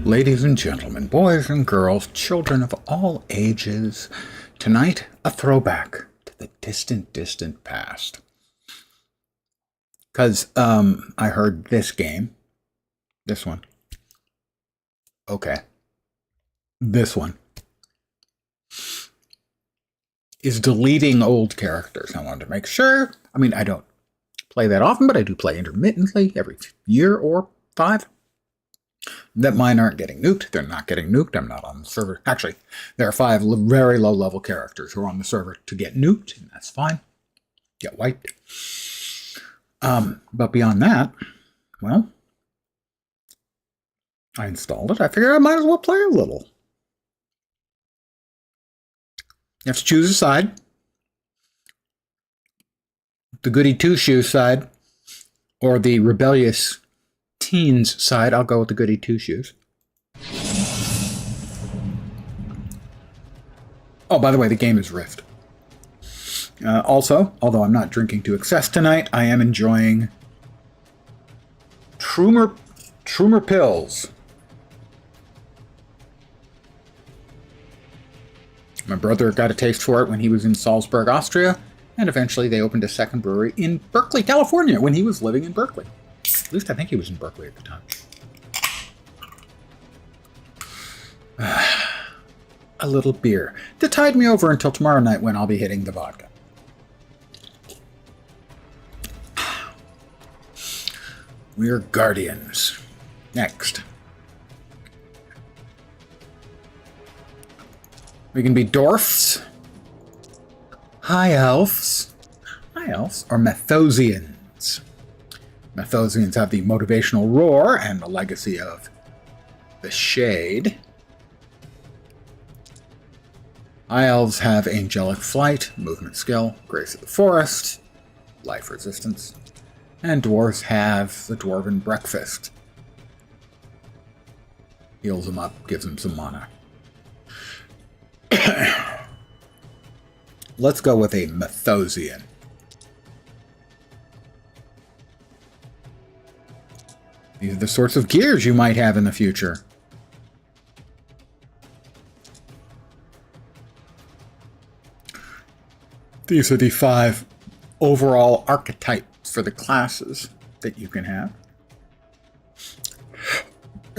Ladies and gentlemen, boys and girls, children of all ages, tonight a throwback to the distant, distant past. Because I heard this game, this one, okay, this one, is deleting old characters. I wanted to make sure. I mean, I don't play that often, but I do play intermittently every year or 5. That mine aren't getting nuked. They're not getting nuked. I'm not on the server. Actually, there are 5 very low-level characters who are on the server to get nuked, and that's fine. Get wiped. But beyond that, well, I installed it. I figured I might as well play a little. You have to choose a side. The goody two-shoes side, or the rebellious teens side. I'll go with the goody two-shoes. Oh, by the way, the game is Rift. Also, although I'm not drinking to excess tonight, I am enjoying Trumer Pills. My brother got a taste for it when he was in Salzburg, Austria, and eventually they opened a second brewery in Berkeley, California, when he was living in Berkeley. At least I think he was in Berkeley at the time. A little beer to tide me over until tomorrow night when I'll be hitting the vodka. We're Guardians. Next. We can be dwarfs, high elves, or Methosians. Methosians have the motivational roar and the legacy of the shade. High elves have angelic flight, movement skill, grace of the forest, life resistance. And dwarves have the dwarven breakfast. Heals them up, gives them some mana. Let's go with a Methosian. These are the sorts of gears you might have in the future. These are the 5 overall archetypes for the classes that you can have.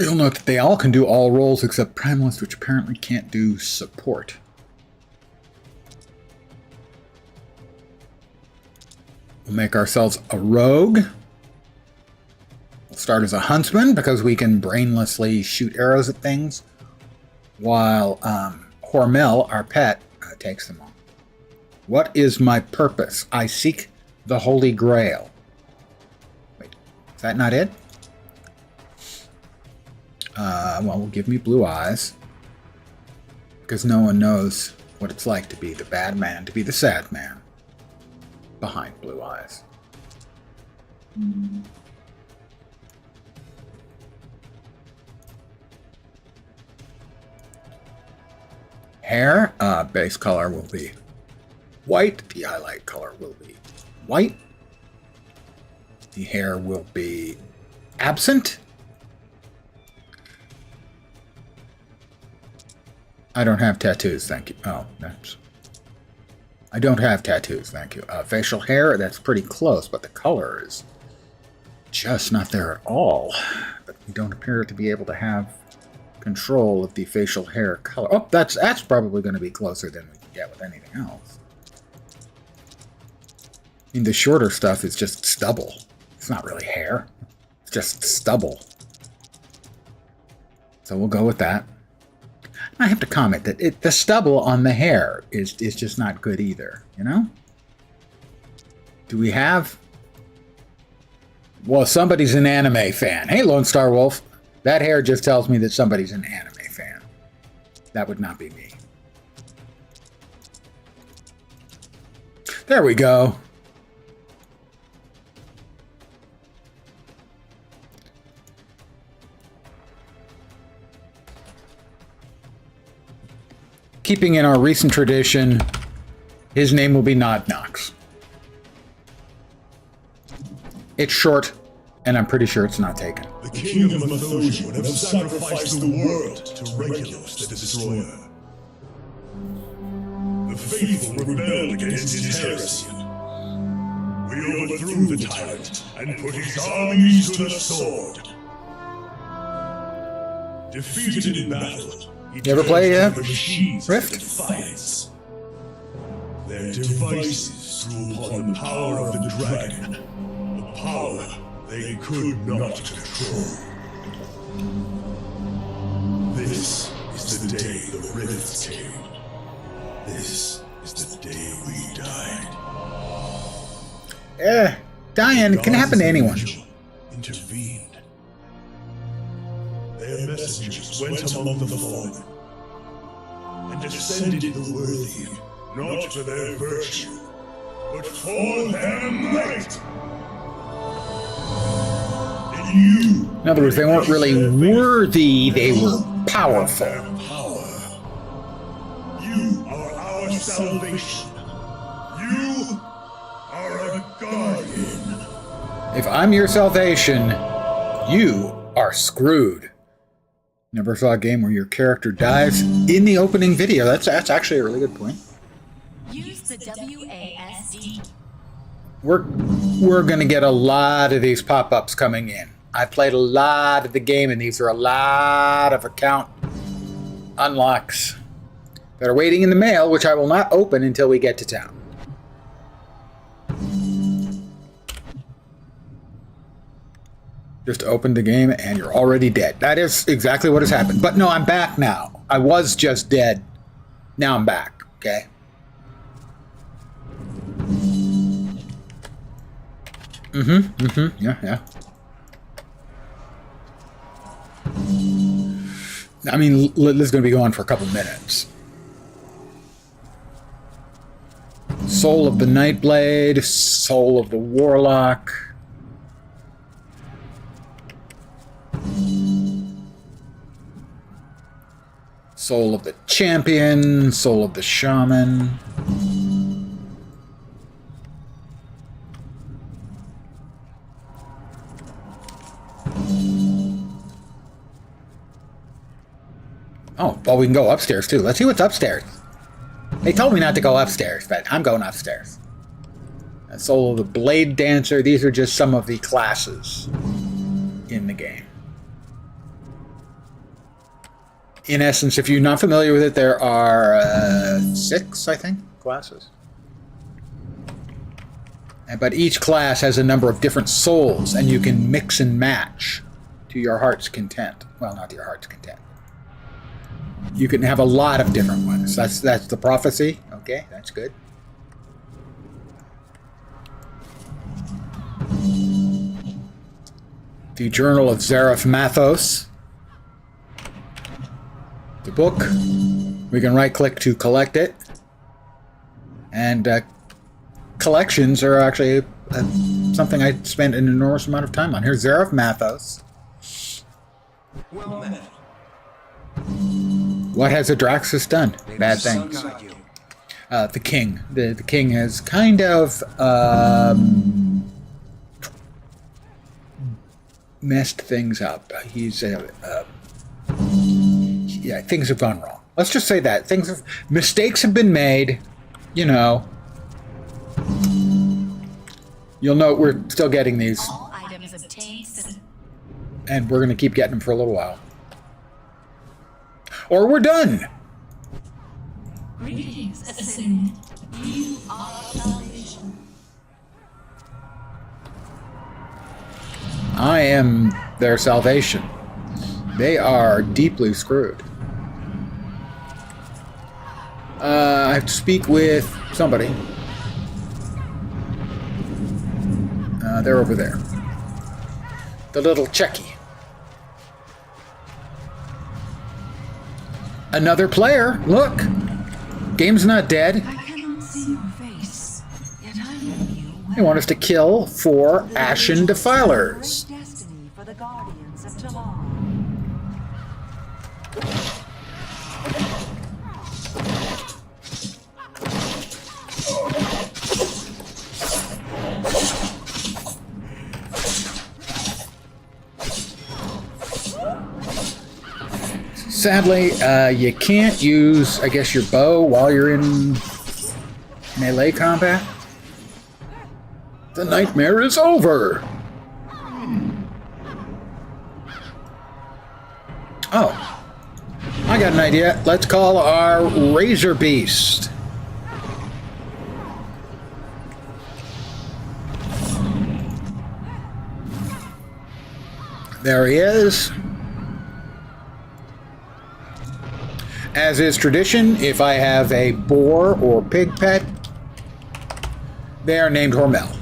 You'll note that they all can do all roles except Primalist, which apparently can't do support. We'll make ourselves a rogue. We'll start as a huntsman because we can brainlessly shoot arrows at things, while Hormel, our pet, takes them on. What is my purpose? I seek the Holy Grail. Wait, is that not it? Well, give me blue eyes. Because no one knows what it's like to be the bad man, to be the sad man behind blue eyes. Hair, base color will be white. The highlight color will be white. The hair will be absent. I don't have tattoos, thank you. Oh, that's... I don't have tattoos, thank you. Facial hair, that's pretty close, but the color is just not there at all. But we don't appear to be able to have control of the facial hair color. Oh, that's probably going to be closer than we can get with anything else. I mean, the shorter stuff is just stubble. It's not really hair. It's just stubble. So we'll go with that. I have to comment that the stubble on the hair is just not good either, you know? Do we have... Well, somebody's an anime fan. Hey, Lone Star Wolf. That hair just tells me that somebody's an anime fan. That would not be me. There we go. Keeping in our recent tradition, his name will be Nod Knox. It's short And I'm pretty sure it's not taken. The king of Mythosia would have sacrificed the world to Regulus the Destroyer. The faithful rebelled against his heresy. We overthrew the tyrant and put his armies to the sword. Defeated in battle, he You ever play Rift? Rift? Their devices drew upon the power of the dragon, a power they could not control. This is the day the Rift came. This is the day we died. Dying can happen to anyone. Intervened. Their messengers went among the fallen and ascended the worthy, not for their virtue, but for their might. And you, In other words, they weren't really worthy, they were powerful. power. You are our salvation. You are a guardian. If I'm your salvation, you are screwed. Never saw a game where your character dies in the opening video. That's actually a really good point. Use the WASD. We're gonna get a lot of these pop-ups coming in. I played a lot of the game, and these are a lot of account unlocks that are waiting in the mail, which I will not open until we get to town. Just opened the game and you're already dead. That is exactly what has happened. But no, I'm back now. I was just dead. Now I'm back, okay? Yeah. I mean, this is going to be going for a couple minutes. Soul of the Nightblade, Soul of the Warlock. Soul of the Champion, Soul of the Shaman. Oh, well, we can go upstairs too. Let's see what's upstairs. They told me not to go upstairs, but I'm going upstairs. Soul of the Blade Dancer. These are just some of the classes in the game. In essence, if you're not familiar with it, there are 6, I think, classes. But each class has a number of different souls, and you can mix and match to your heart's content. Well, not to your heart's content. You can have a lot of different ones. That's the prophecy. Okay, that's good. The Journal of Zareth Mathos. The book. We can right-click to collect it. And collections are actually something I spent an enormous amount of time on. Here's Zareth Mathos. Well met. What has Adraxis done? Bad things. The king. The king has kind of messed things up. He's yeah, things have gone wrong. Let's just say that mistakes have been made. You know. You'll note we're still getting these, All items obtained. and we're going to keep getting them for a little while. Or we're done. Greetings, Ascendant. You are salvation. I am their salvation. They are deeply screwed. I have to speak with somebody. They're over there. The little Checky. Another player. Look. Game's not dead. I cannot see your face, yet I know you well. They want us to kill 4 Ashen Defilers. Great destiny for the guardians of Talar. Sadly, you can't use, I guess, your bow while you're in melee combat. The nightmare is over. Oh, I got an idea. Let's call our Razor Beast. There he is. As is tradition, if I have a boar or pig pet, they are named Hormel.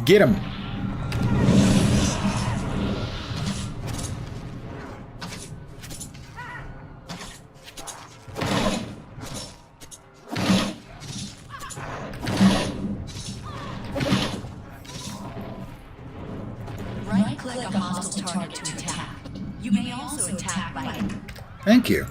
Get him. Right-click a hostile target to attack. You may also attack by... Thank you.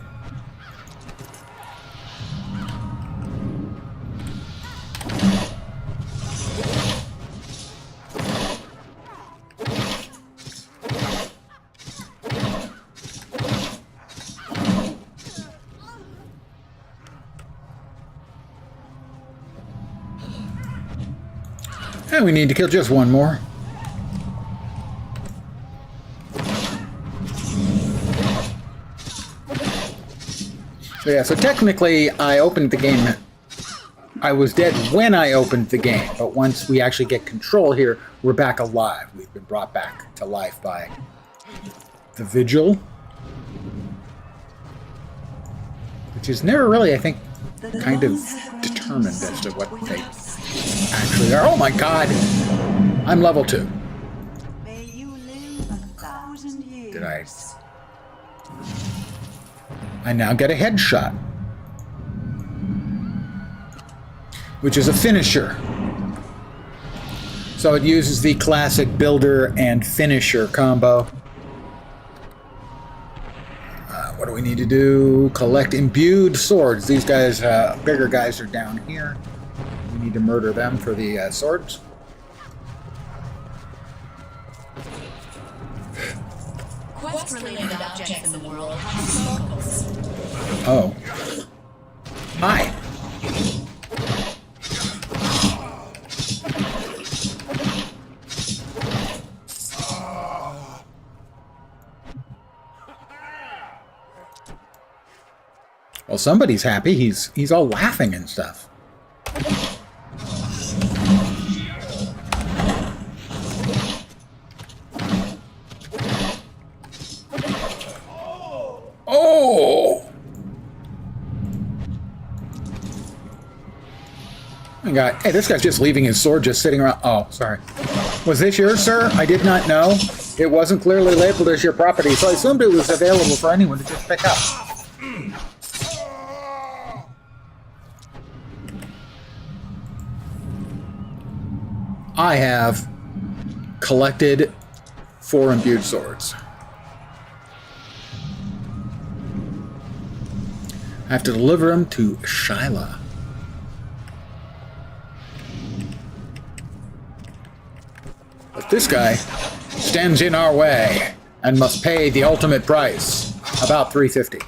And we need to kill just one more. So yeah, so technically I opened the game. I was dead when I opened the game, but once we actually get control here, we're back alive. We've been brought back to life by the Vigil. Which is never really, I think, kind of determined as to what they actually are. Oh my god! I'm level 2. May you live 1,000 years. Did I now get a headshot, which is a finisher. So it uses the classic builder and finisher combo. What do we need to do? Collect imbued swords. These guys, bigger guys, are down here. We need to murder them for the swords. Quest-related objects in the world have circles. Oh. Hi. Well, somebody's happy. He's all laughing and stuff. Oh! My God. Hey, this guy's just leaving his sword just sitting around. Oh, sorry. Was this yours, sir? I did not know. It wasn't clearly labeled as your property, so I assumed it was available for anyone to just pick up. I have collected 4 imbued swords. I have to deliver them to Shyla. But this guy stands in our way and must pay the ultimate price, about $350.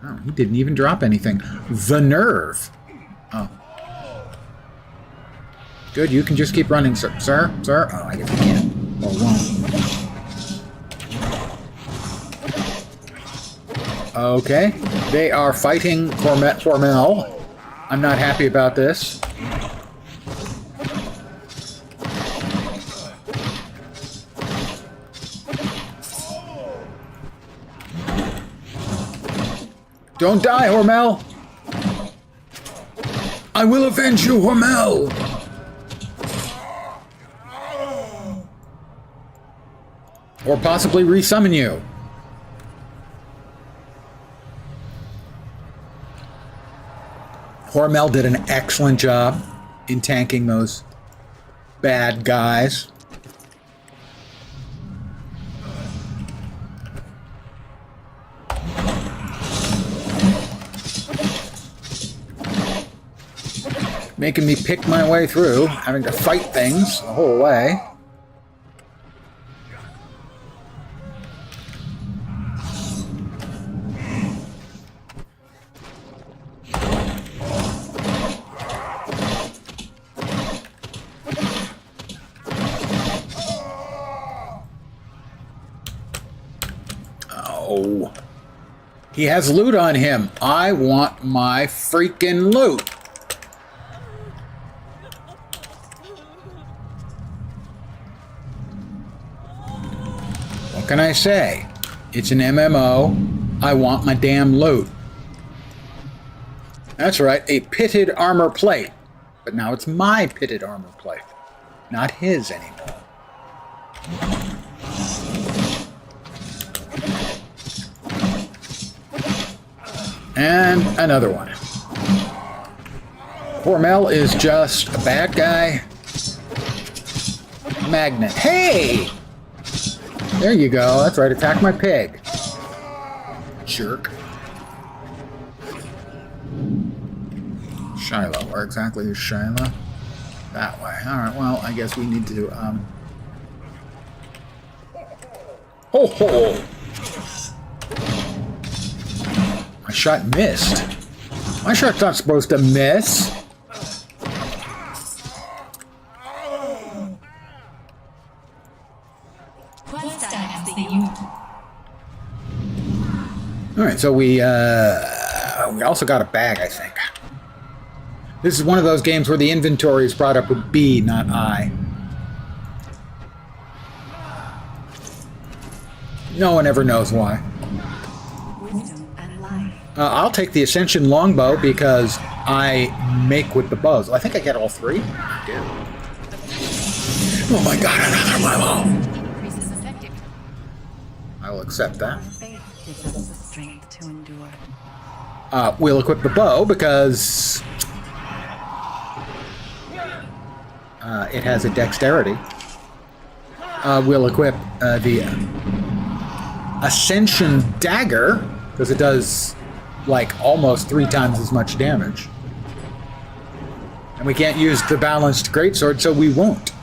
Oh, he didn't even drop anything. The nerve. Oh. Good, you can just keep running, sir. Sir? Sir? Oh, I guess you can't. Or won't. Okay. They are fighting Hormel. I'm not happy about this. Don't die, Hormel! I will avenge you, Hormel! Or possibly resummon you. Hormel did an excellent job in tanking those bad guys. making me pick my way through, having to fight things the whole way. Oh. He has loot on him. I want my freaking loot. What can I say? It's an MMO. I want my damn loot. That's right, a pitted armor plate. But now it's my pitted armor plate, not his anymore. And another one. Hormel is just a bad guy. Magnet. Hey! There you go. That's right. Attack my pig. Jerk. Shiloh. Where exactly is Shiloh? That way. Alright, well, I guess we need to, Ho ho! My shot missed. My shot's not supposed to miss. Alright, so we also got a bag, I think. This is one of those games where the inventory is brought up with B, not I. No one ever knows why. I'll take the Ascension longbow because I make with the bows. I think I get all three. I do. Oh my god, another level! I will accept that. We'll equip the bow because it has a dexterity. We'll equip the Ascension dagger because it does like almost 3 times as much damage. And we can't use the balanced greatsword, so we won't.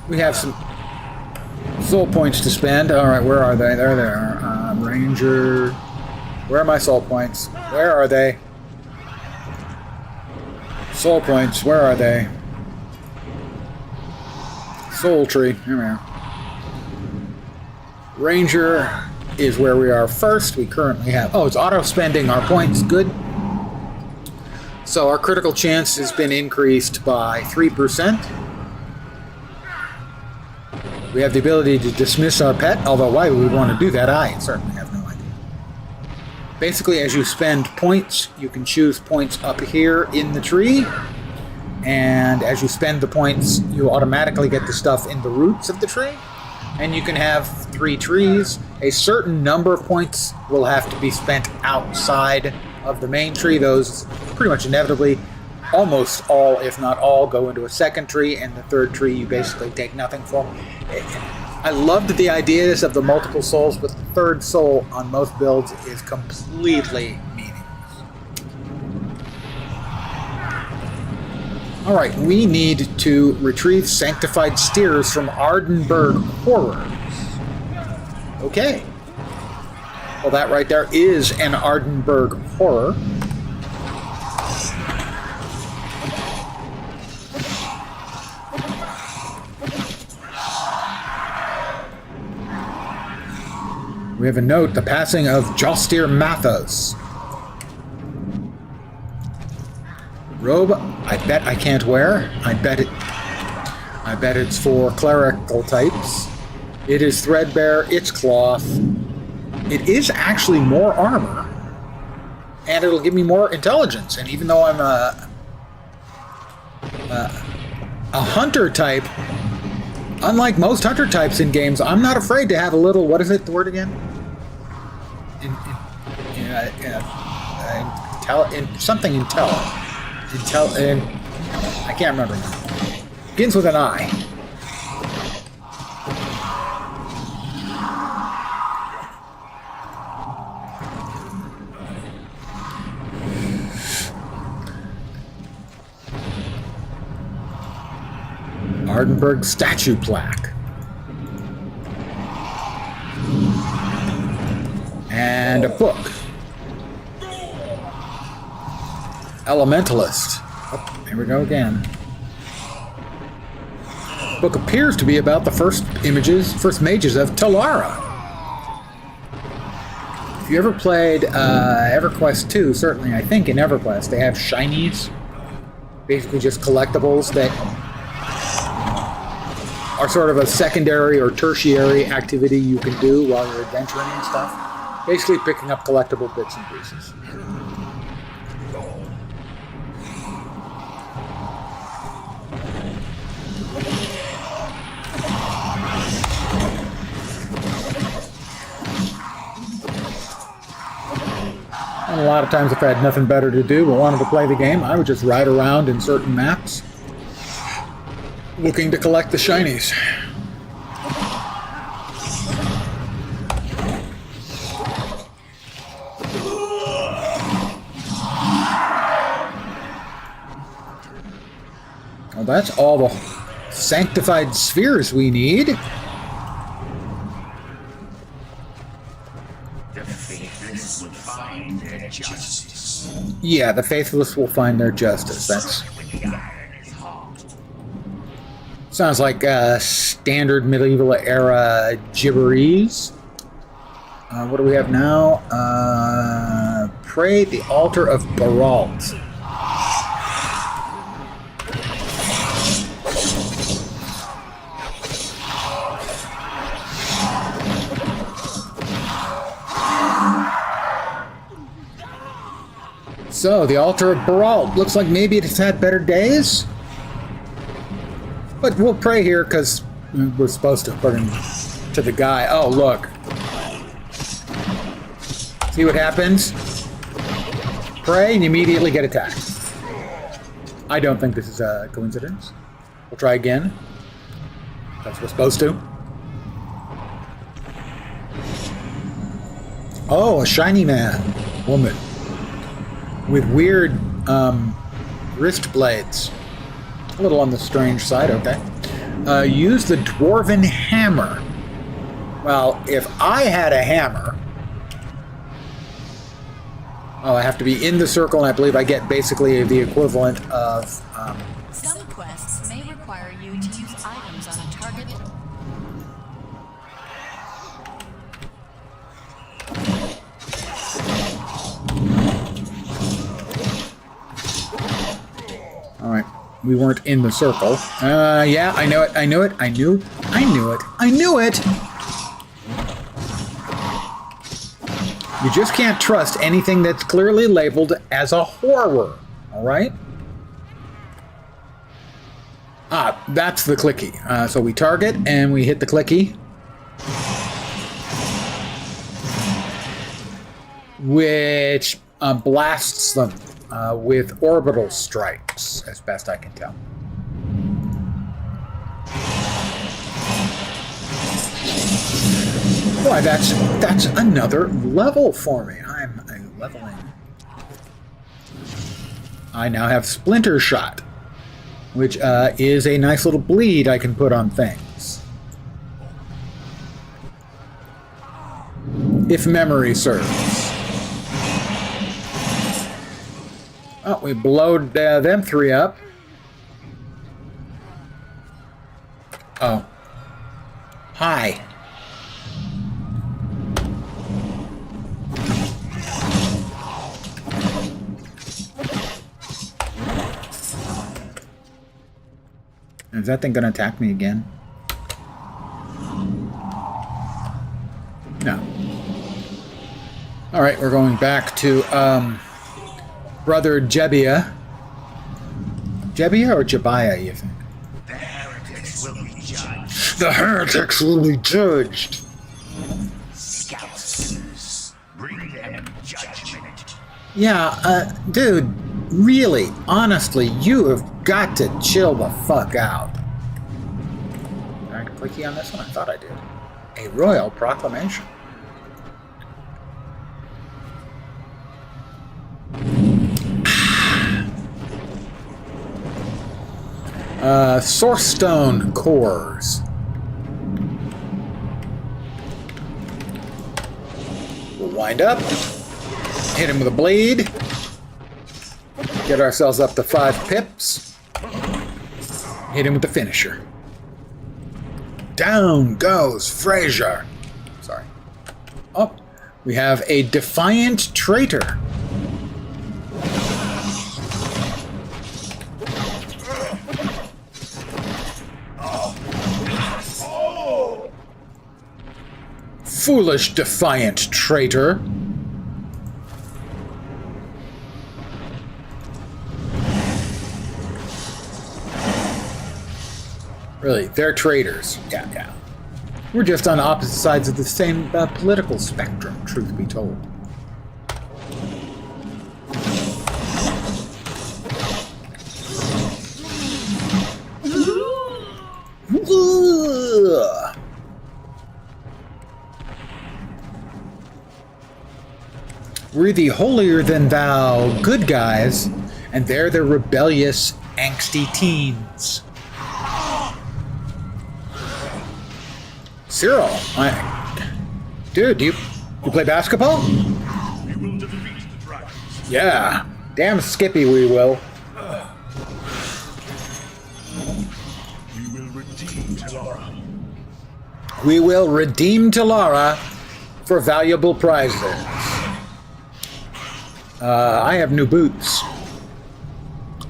We have some soul points to spend. Alright, where are they? There they are. Ranger. Where are my soul points? Where are they? Soul points, where are they? Soul tree. Here we are. Ranger is where we are first. We currently have... Oh, it's auto-spending our points. Good. So our critical chance has been increased by 3%. We have the ability to dismiss our pet, although why would we want to do that? I certainly have no idea. Basically, as you spend points, you can choose points up here in the tree. And as you spend the points, you automatically get the stuff in the roots of the tree. And you can have 3 trees. A certain number of points will have to be spent outside of the main tree. Those pretty much inevitably, almost all, if not all, go into a second tree, and the third tree you basically take nothing from. I loved the ideas of the multiple souls, but the third soul on most builds is completely meaningless. Alright, we need to retrieve sanctified steers from Ardenburg Horrors. Okay. Well, that right there is an Ardenburg Horror. We have a note, the passing of Jostir Mathos. Robe, I bet I can't wear. I bet it's for clerical types. It is threadbare, it's cloth. It is actually more armor. And it'll give me more intelligence. And even though I'm a hunter type, unlike most hunter types in games, I'm not afraid to have a little, what is it, the word again? I can't remember now. Begins with an I. Hardenberg statue plaque. And a book. Elementalist. Oh, here we go again. Book appears to be about the first mages of Talara. If you ever played EverQuest 2, certainly I think in EverQuest they have shinies, basically just collectibles that are sort of a secondary or tertiary activity you can do while you're adventuring and stuff. Basically picking up collectible bits and pieces. And a lot of times if I had nothing better to do but wanted to play the game, I would just ride around in certain maps looking to collect the shinies. Well, that's all the sanctified spheres we need. Yeah, the faithless will find their justice. That's sounds like standard medieval era gibberese. What do we have now? Pray at the altar of Baralt. So, the altar of Baralt. Looks like maybe it's had better days. But we'll pray here because we're supposed to, according to the guy. Oh, look. See what happens? Pray and you immediately get attacked. I don't think this is a coincidence. We'll try again. That's what we're supposed to. Oh, a shiny woman. With weird wrist blades. A little on the strange side, okay. Use the Dwarven Hammer. Well, if I had a hammer... Oh, I have to be in the circle, and I believe I get basically the equivalent of... Some quests may require you to use items on a target. Alright, we weren't in the circle. Yeah, I know it, I knew it, I knew it! You just can't trust anything that's clearly labeled as a horror, alright? Ah, that's the clicky. So we target, and we hit the clicky. Which blasts them. With orbital strikes, as best I can tell. Boy, that's another level for me. I'm leveling. I now have Splinter Shot, which is a nice little bleed I can put on things. If memory serves. Oh, we blowed them three up. Oh. Hi. Is that thing gonna attack me again? No. Alright, we're going back to, Brother Jebiah. Jebiah or Jebiah, you think? The heretics will be judged. The heretics will be judged. Scouters, bring them judgment. Yeah, dude, really, honestly, you have got to chill the fuck out. Did I clicky on this one? I thought I did. A royal proclamation. Source stone cores. We'll wind up. Hit him with a blade. Get ourselves up to 5 pips. Hit him with the finisher. Down goes Fraser. Sorry. Oh, we have a defiant traitor. Foolish defiant traitor. Really, they're traitors. Yeah. We're just on opposite sides of the same political spectrum, truth be told. We're the holier-than-thou good guys, and they're the rebellious, angsty teens. Cyril, dude, you play basketball? We will defeat the dragons. Yeah, damn Skippy we will. We will redeem Talara. We will redeem Talara for valuable prizes. I have new boots,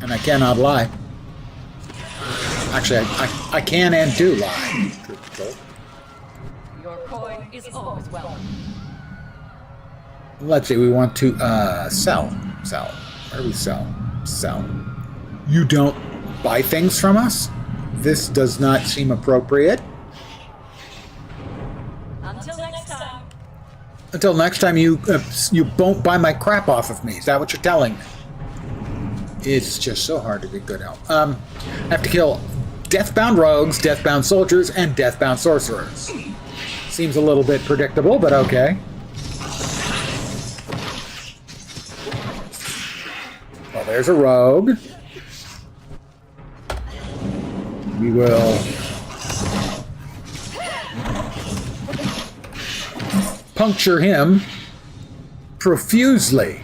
and I cannot lie. Actually, I can and do lie. Truth be told. Your coin is always welcome. Let's see, we want to sell. Where do we sell? Sell. You don't buy things from us? This does not seem appropriate. Until next time. Until next time, you won't buy my crap off of me. Is that what you're telling me? It's just so hard to be good help. I have to kill deathbound rogues, deathbound soldiers, and deathbound sorcerers. Seems a little bit predictable, but okay. Well, there's a rogue. We will puncture him profusely.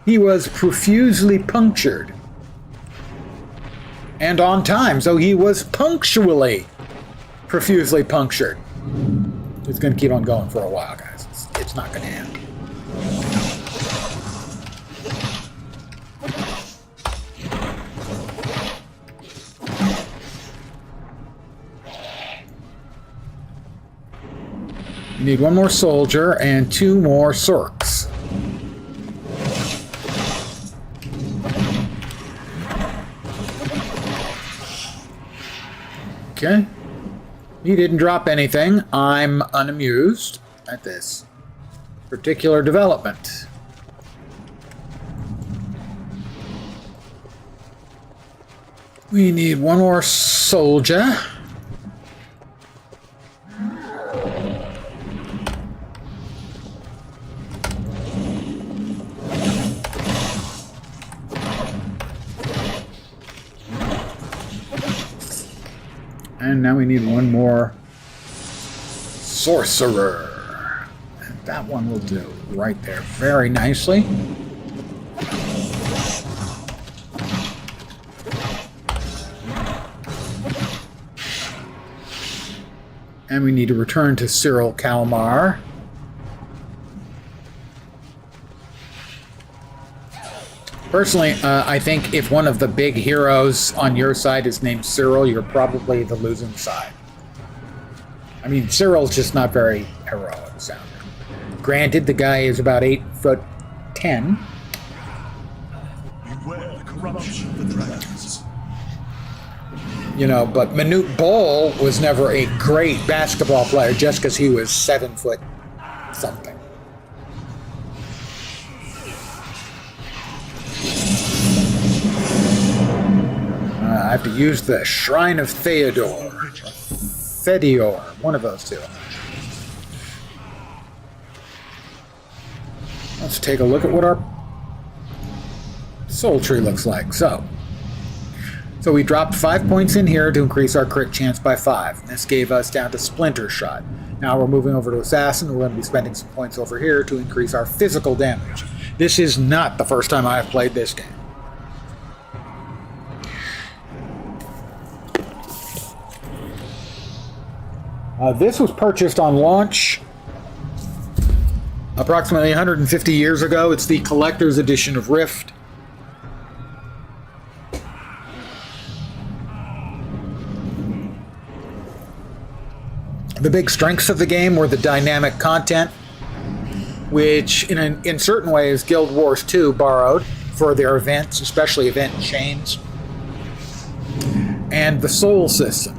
He was profusely punctured. And on time, so he was punctually profusely punctured. It's going to keep on going for a while, guys. It's not going to end. You need one more soldier and 2 more sorks. Okay. He didn't drop anything. I'm unamused at this particular development. We need one more soldier. And now we need one more sorcerer. And that one will do right there very nicely. And we need to return to Cyril Kalmar. Personally, I think if one of the big heroes on your side is named Cyril, you're probably the losing side. I mean, Cyril's just not very heroic sounding. Granted, the guy is about 8'10". Beware the corruption of the dragons. You know, but Manute Bol was never a great basketball player just because he was 7 foot something. I have to use the Shrine of Theodore. Thedior, one of those two. Let's take a look at what our soul tree looks like. So, So we dropped 5 points in here to increase our crit chance by 5. And this gave us down to Splinter Shot. Now we're moving over to Assassin. We're going to be spending some points over here to increase our physical damage. This is not the first time I have played this game. This was purchased on launch approximately 150 years ago. It's the collector's edition of Rift. The big strengths of the game were the dynamic content, which in certain ways Guild Wars 2 borrowed for their events, especially event chains, and the soul system,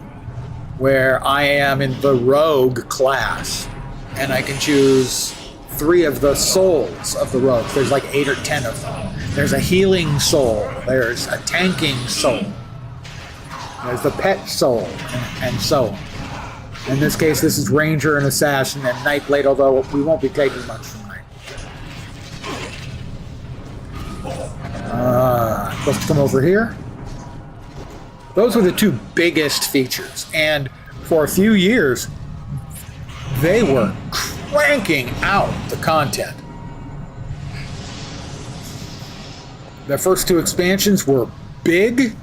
where I am in the rogue class and I can choose 3 of the souls of the rogues. There's like 8 or 10 of them. There's a healing soul, there's a tanking soul, there's the pet soul, and so on. In this case, this is Ranger and Assassin and Nightblade, although we won't be taking much from Night. Supposed to come over here. Those were the 2 biggest features, and for a few years, they were cranking out the content. The first 2 expansions were big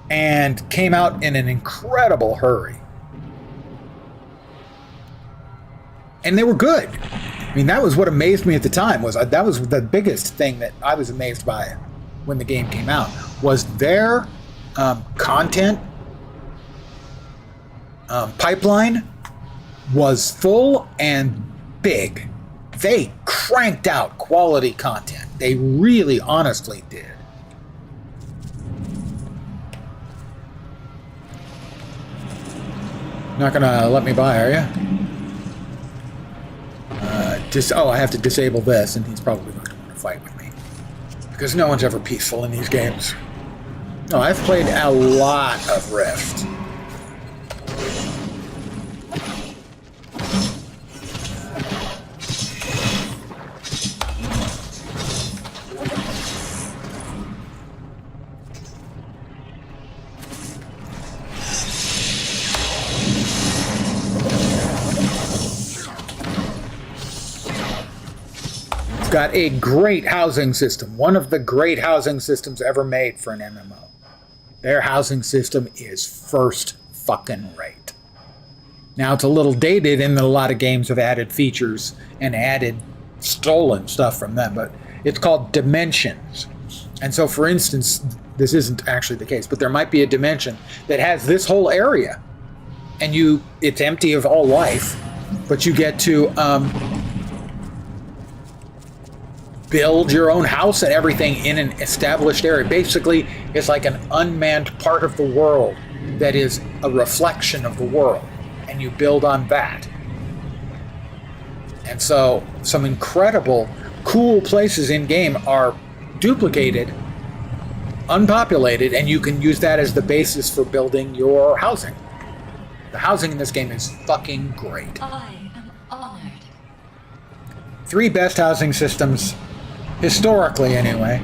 and came out in an incredible hurry. And they were good. I mean, that was what amazed me at the time. That was the biggest thing that I was amazed by when the game came out, was their content pipeline was full and big. They cranked out quality content. They really honestly did. Not gonna let me by, are you? I have to disable this, and he's probably going to want to fight with me. Because no one's ever peaceful in these games. No, I've played a lot of Rift. Got a great housing system, one of the great housing systems ever made for an MMO. Their housing system is first fucking rate. Now it's a little dated in that a lot of games have added features and added stolen stuff from them, but it's called dimensions. And so, for instance, this isn't actually the case, but there might be a dimension that has this whole area, and it's empty of all life, but you get to build your own house and everything in an established area. Basically, it's like an unmanned part of the world that is a reflection of the world, and you build on that. And so some incredible, cool places in game are duplicated, unpopulated, and you can use that as the basis for building your housing. The housing in this game is fucking great. I am honored. 3 best housing systems, historically anyway.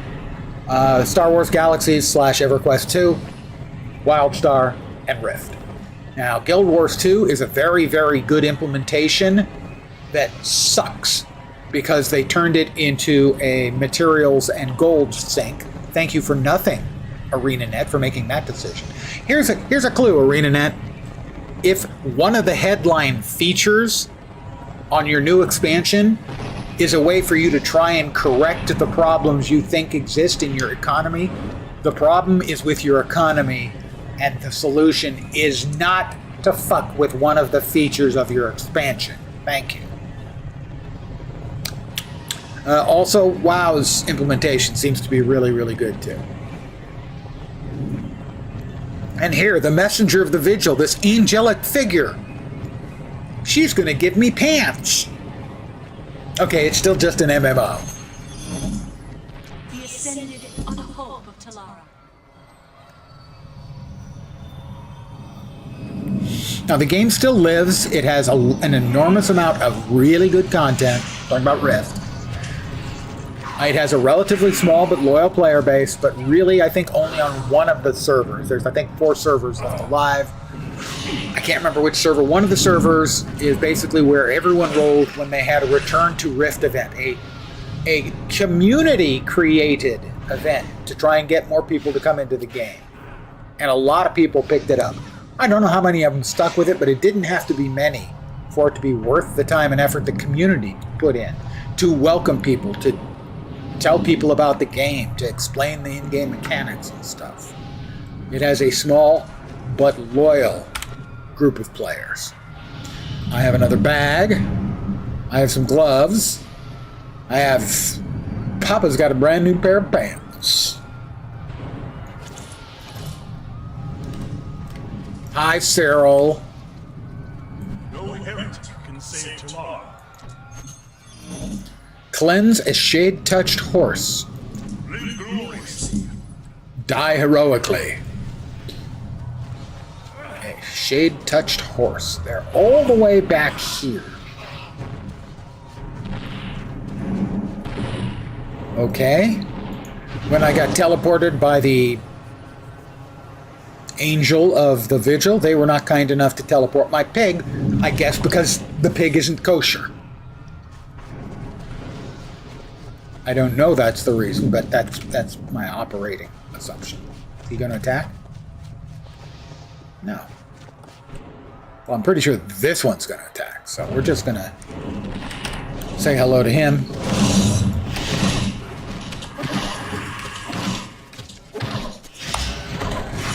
Star Wars Galaxies / EverQuest 2, WildStar, and Rift. Now, Guild Wars 2 is a very, very good implementation that sucks because they turned it into a materials and gold sink. Thank you for nothing, ArenaNet, for making that decision. Here's a clue, ArenaNet. If one of the headline features on your new expansion is a way for you to try and correct the problems you think exist in your economy, the problem is with your economy, and the solution is not to fuck with one of the features of your expansion. Thank you. Also, WoW's implementation seems to be really, really good too. And here, the messenger of the vigil, this angelic figure. She's gonna give me pants. Okay, it's still just an MMO. The ascended on the hope of Talara. Now, the game still lives. It has an enormous amount of really good content. Talking about Rift. It has a relatively small but loyal player base, but really I think only on one of the servers. There's I think 4 servers left alive. I can't remember which server. One of the servers is basically where everyone rolled when they had a Return to Rift event, a community-created event to try and get more people to come into the game. And a lot of people picked it up. I don't know how many of them stuck with it, but it didn't have to be many for it to be worth the time and effort the community put in to welcome people, to tell people about the game, to explain the in-game mechanics and stuff. It has a small but loyal group of players. I have another bag. I have some gloves. I have... Papa's got a brand new pair of pants. Hi, Cyril. No heretic can save tomorrow. Cleanse a shade-touched horse. Live gloriously. Die heroically. A shade-touched horse. They're all the way back here. Okay. When I got teleported by the angel of the vigil, they were not kind enough to teleport my pig, I guess because the pig isn't kosher. I don't know that's the reason, but that's my operating assumption. Is he going to attack? No. Well, I'm pretty sure this one's going to attack, so we're just going to say hello to him.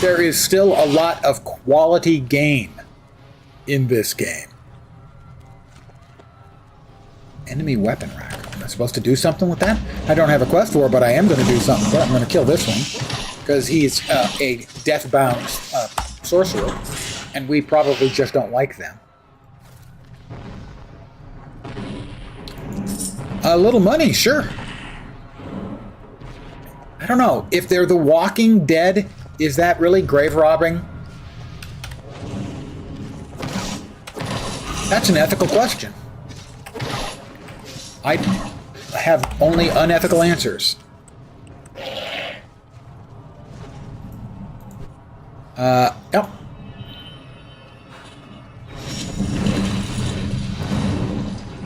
There is still a lot of quality game in this game. Enemy weapon rack. Am I supposed to do something with that? I don't have a quest for it, but I am going to do something with it. I'm going to kill this one because he's a death-bound sorcerer, and we probably just don't like them. A little money, sure. I don't know. If they're the Walking Dead, is that really grave robbing? That's an ethical question. I have only unethical answers. Yep.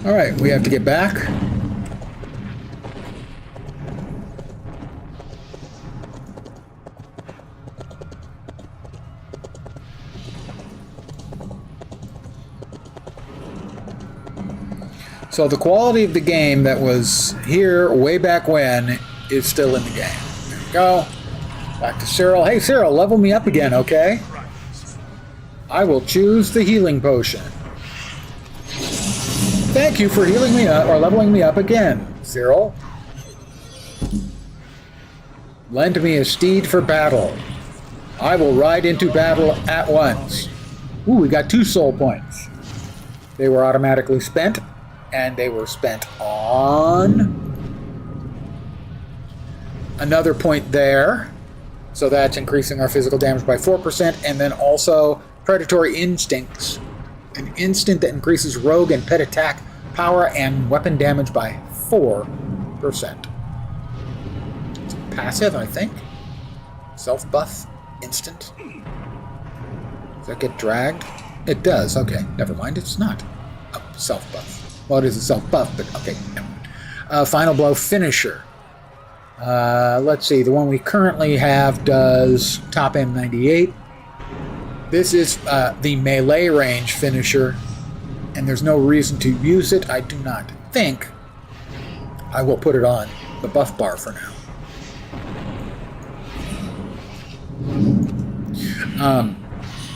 All right, we have to get back. So the quality of the game that was here way back when is still in the game. There we go. Back to Cyril. Hey, Cyril, level me up again, okay? I will choose the healing potion. Thank you for healing me up, or leveling me up again, Cyril. Lend me a steed for battle. I will ride into battle at once. Ooh, we got 2 soul points. They were automatically spent. And they were spent on another point there. So that's increasing our physical damage by 4%. And then also Predatory Instincts. An instant that increases rogue and pet attack power and weapon damage by 4%. It's passive, I think. Self-buff. Instant. Does that get dragged? It does. Okay, never mind. It's not a self-buff. Well, it is a self-buff, but okay. No. Final Blow Finisher. Let's see. The one we currently have does top M98. This is the melee range finisher, and there's no reason to use it. I do not think. I will put it on the buff bar for now.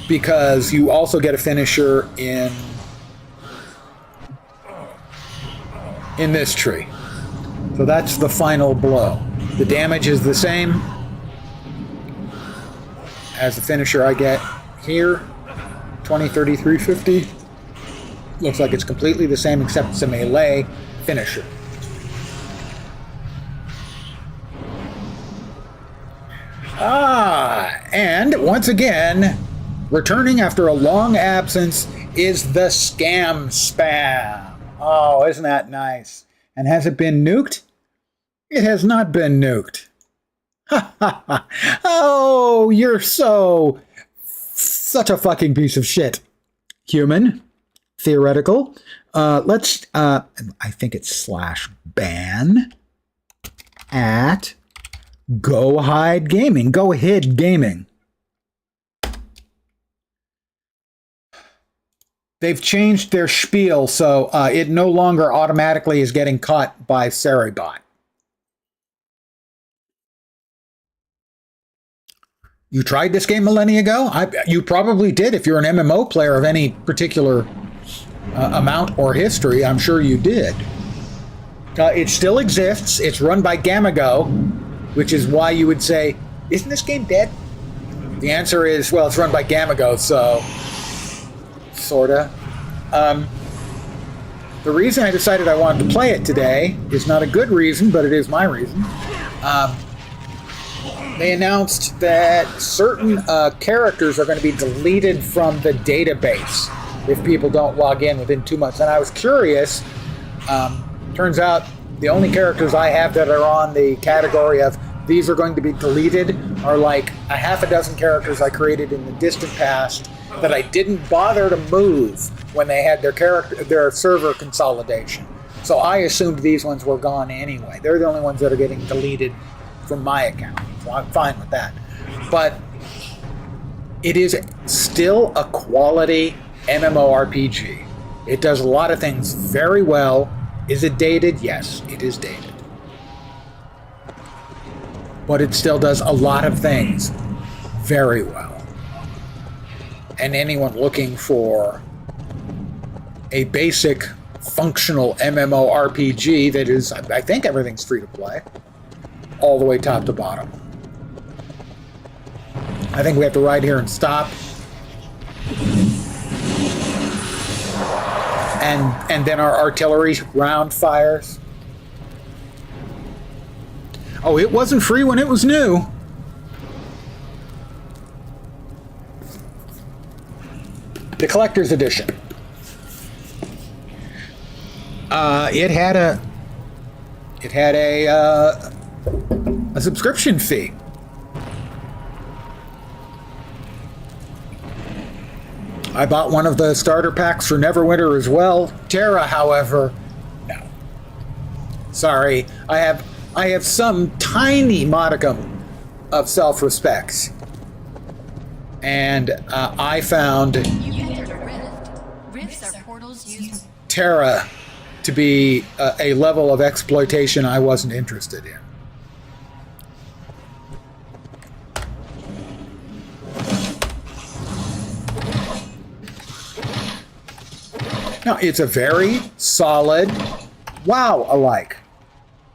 Because you also get a finisher in this tree. So that's the final blow. The damage is the same as the finisher I get here. 20, 30, 350. Looks like it's completely the same except it's a melee finisher. And once again, returning after a long absence is the Scam Spam. Oh, isn't that nice? And has it been nuked? It has not been nuked. Ha ha ha. Oh, you're such a fucking piece of shit. Human. Theoretical. Let's, I think it's /ban at Go Hide Gaming. Go Hid Gaming. They've changed their spiel, so it no longer automatically is getting caught by Seribot. You tried this game millennia ago? You probably did. If you're an MMO player of any particular amount or history, I'm sure you did. It still exists. It's run by Gamago, which is why you would say, isn't this game dead? The answer is, well, it's run by Gamago, so... sorta. The reason I decided I wanted to play it today is not a good reason, but it is my reason. They announced that certain characters are going to be deleted from the database if people don't log in within 2 months. And I was curious. Turns out the only characters I have that are on the category of these are going to be deleted are like a half a dozen characters I created in the distant past that I didn't bother to move when they had their server consolidation. So I assumed these ones were gone anyway. They're the only ones that are getting deleted from my account. So I'm fine with that. But it is still a quality MMORPG. It does a lot of things very well. Is it dated? Yes, it is dated. But it still does a lot of things very well. And anyone looking for a basic functional MMORPG that is, I think everything's free to play, all the way top to bottom. I think we have to ride here and stop. And then our artillery round fires. Oh, it wasn't free when it was new. The collector's edition. It had a subscription fee. I bought one of the starter packs for Neverwinter as well. Terra, however, no. Sorry, I have some tiny modicum of self-respect. And I found You entered a rift. Rifts are portals used. Terra to be a level of exploitation I wasn't interested in. Now, it's a very solid WoW-alike.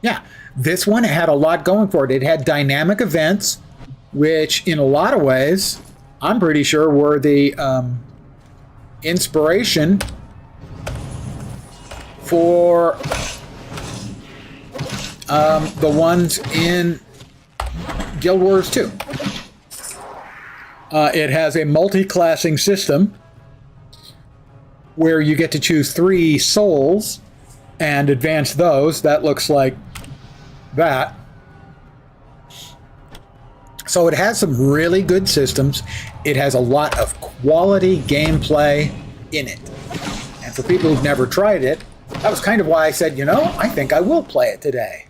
Yeah, this one had a lot going for it. It had dynamic events, which in a lot of ways, I'm pretty sure were the inspiration for the ones in Guild Wars 2. It has a multi-classing system where you get to choose 3 souls and advance those. That looks like that. So it has some really good systems. It has a lot of quality gameplay in it. And for people who've never tried it, that was kind of why I said, you know, I think I will play it today.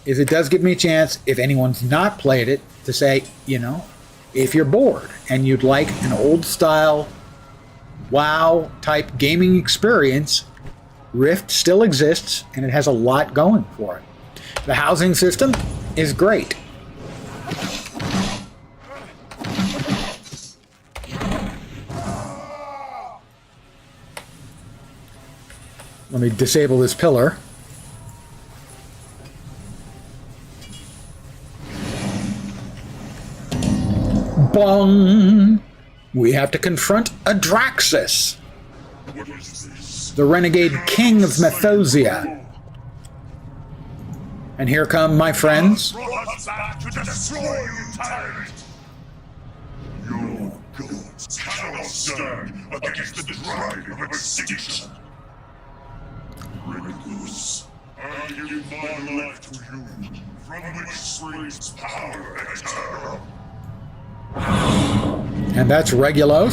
Is it does give me a chance, if anyone's not played it, to say, you know, if you're bored and you'd like an old style WoW type gaming experience, Rift still exists and it has a lot going for it. The housing system is great. Let me disable this pillar. Bong! We have to confront Adraxis, What is this? the renegade king of Methosia. And here come my friends. Brought us back to destroy you, tyrant! Your gods cannot stand against the drive of extinction. Recluse, I give my life to you, from which springs power and terror. And that's Regulos.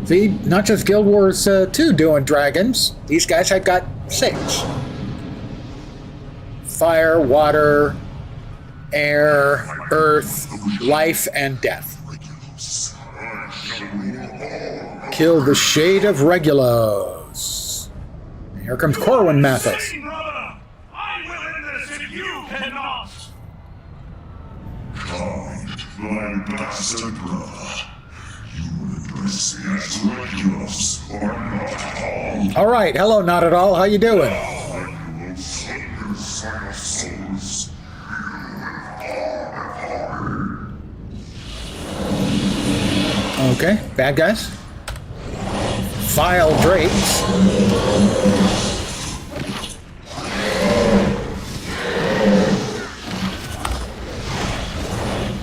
See, not just Guild Wars 2 doing dragons. These guys have got 6. Fire, water, air, earth, life, and death. Kill the shade of Regulos. Here comes Corwin Mathis. Brother, I will end this if you cannot. Kind, my bastard brother. You will address me as Regulus or not at all. All right, hello, not at all. How you doing? Regulus, your son of souls. Okay, bad guys. File Drakes.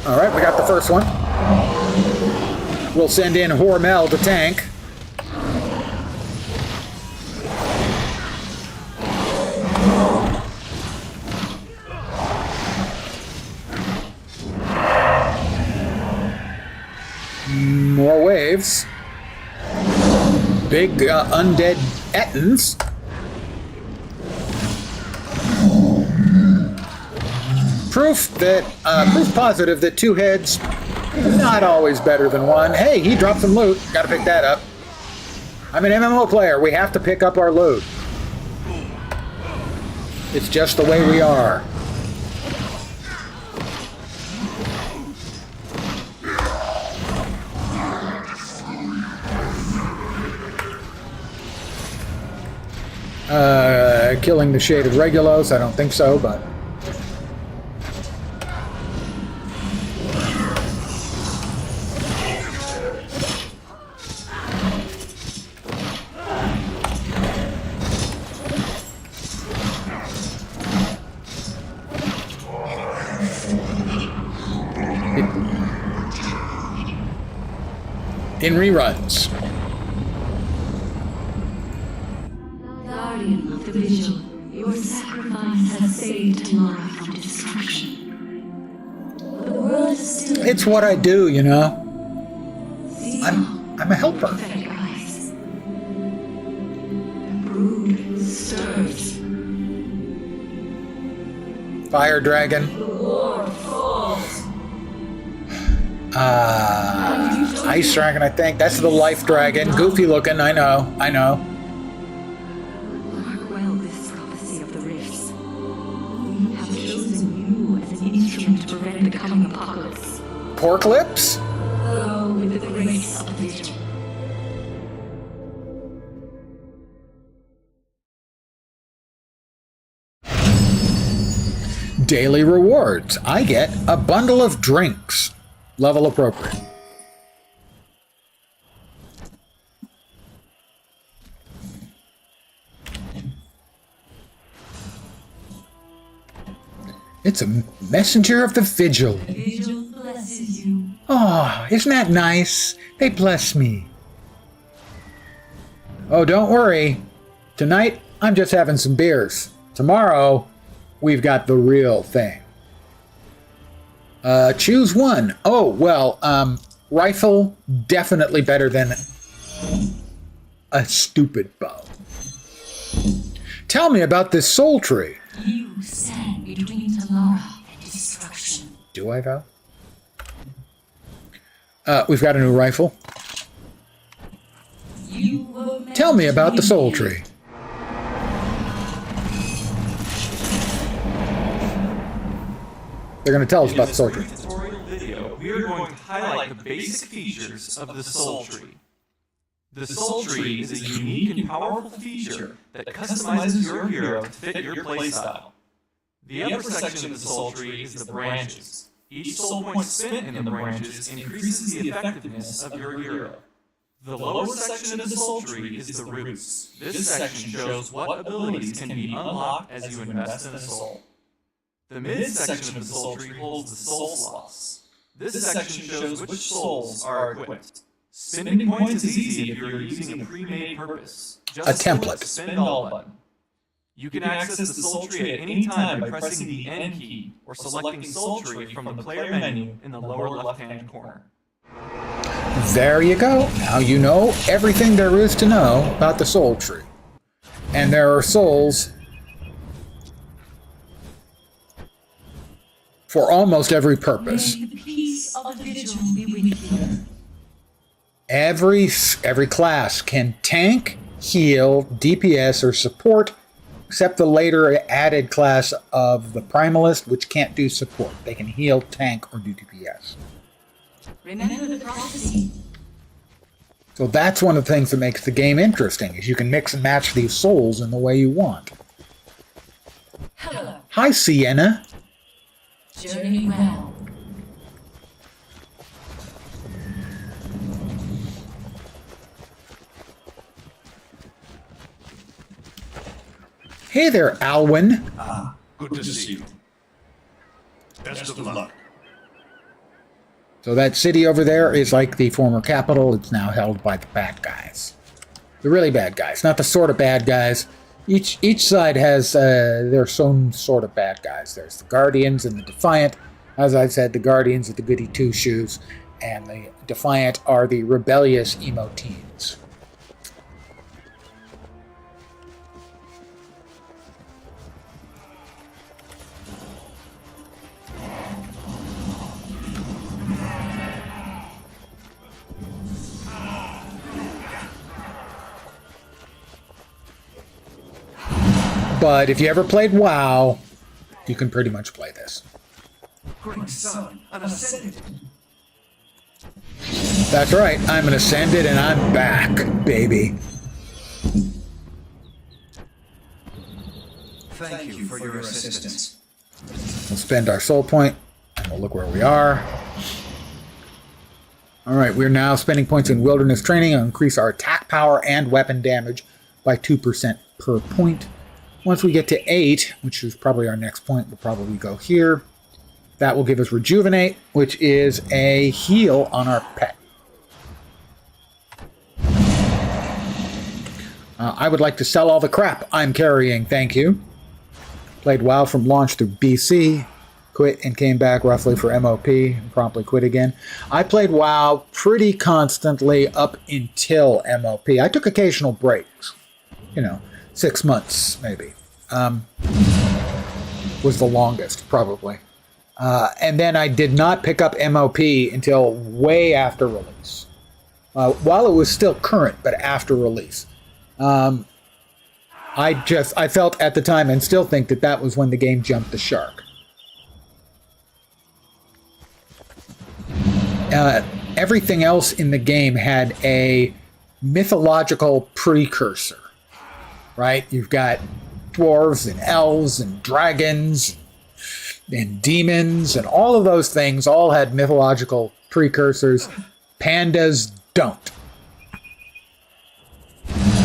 All right, we got the first one. We'll send in Hormel to tank. More waves. Big undead Ettins. Proof positive that 2 heads not always better than 1. Hey, he dropped some loot. Gotta pick that up. I'm an MMO player. We have to pick up our loot. It's just the way we are. Killing the shade of Regulos? I don't think so, but... In reruns. Guardian of the Vigil, your sacrifice has saved Tamara from destruction. But the world is still... It's what I do, you know. See I'm a helper. prophetic eyes. The brood stirs. Fire Dragon. The war falls. Ice Dragon, I think. That's the Life Dragon. Goofy looking, I know. Mark well this prophecy of the rifts. We have chosen you as an instrument to prevent the coming apocalypse. Pork lips? Go with the grace of the Vigil. Daily rewards. I get a bundle of drinks. Level appropriate. It's a messenger of the Vigil. The Vigil blesses you. Oh, isn't that nice? They bless me. Oh, don't worry. Tonight, I'm just having some beers. Tomorrow, we've got the real thing. Choose one. Oh, well, rifle, definitely better than a stupid bow. Tell me about this soul tree. You stand between Talara and destruction. Do I, Val? We've got a new rifle. You were meant Tell me to about the be soul here. tree. They're going to tell us In about the this soul brief tree. tutorial video, we are going to highlight the basic features of the Soul Tree. The Soul Tree is a unique and powerful feature that customizes your hero to fit your playstyle. The upper section of the Soul Tree is the branches. Each soul point spent in the branches increases the effectiveness of your hero. The lower section of the Soul Tree is the roots. This section shows what abilities can be unlocked as you invest in a soul. The mid-section of the Soul Tree holds the soul slots. This section shows which souls are equipped. Spending points is easy if you're using a pre-made purpose. Just A template. click the Spend All button. You can access the Sultry at any time by pressing the N key or selecting Sultry from the player menu in the lower left-hand corner. There you go. Now you know everything there is to know about the soul tree. And there are souls for almost every purpose. May the peace of the vigil be with you. Every class can tank, heal, DPS, or support, except the later added class of the Primalist, which can't do support. They can heal, tank, or do DPS. Remember the prophecy. So that's one of the things that makes the game interesting, is you can mix and match these souls in the way you want. Hello. Hi, Sienna. Journey well. Hey there, Alwyn. Good to see you. Best of luck. So that city over there is like the former capital. It's now held by the bad guys. The really bad guys, not the sort of bad guys. Each side has their own sort of bad guys. There's the Guardians and the Defiant. As I said, the Guardians are the goody two-shoes, and the Defiant are the rebellious emo teens. But if you ever played WoW, you can pretty much play this. Great son, an ascendant. That's right, I'm an Ascended and I'm back, baby. Thank you for your assistance. We'll spend our soul point, and we'll look where we are. Alright, we're now spending points in wilderness training and increase our attack power and weapon damage by 2% per point. Once we get to 8, which is probably our next point, we'll probably go here. That will give us Rejuvenate, which is a heal on our pet. I would like to sell all the crap I'm carrying, thank you. Played WoW from launch through BC, quit and came back roughly for MOP, and promptly quit again. I played WoW pretty constantly up until MOP. I took occasional breaks, 6 months, maybe, was the longest, probably. And then I did not pick up MOP until way after release. While it was still current, but after release. I felt at the time, and still think, that was when the game jumped the shark. Everything else in the game had a mythological precursor. Right? You've got dwarves and elves and dragons and demons, and all of those things all had mythological precursors. Pandas don't.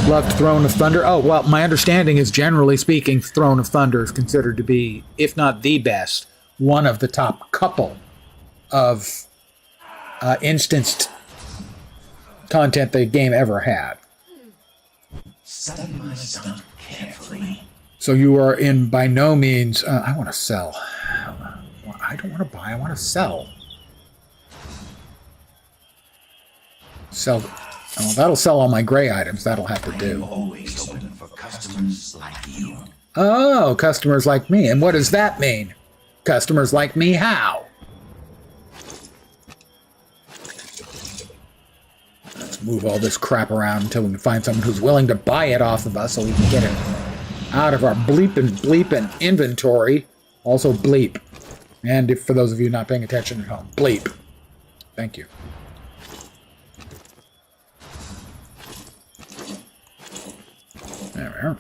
Loved Throne of Thunder. Oh, well, my understanding is, generally speaking, Throne of Thunder is considered to be, if not the best, one of the top couple of instanced content the game ever had. Study my stuff carefully. So you are in, by no means, I want to sell. I don't want to buy, I want to sell. Sell. Oh, that'll sell all my gray items. That'll have to do. Always open for customers like you. Oh, customers like me. And what does that mean? Customers like me how? Let's move all this crap around until we can find someone who's willing to buy it off of us so we can get it out of our bleepin' inventory. Also bleep. And if, for those of you not paying attention at home, bleep. Thank you. There we are.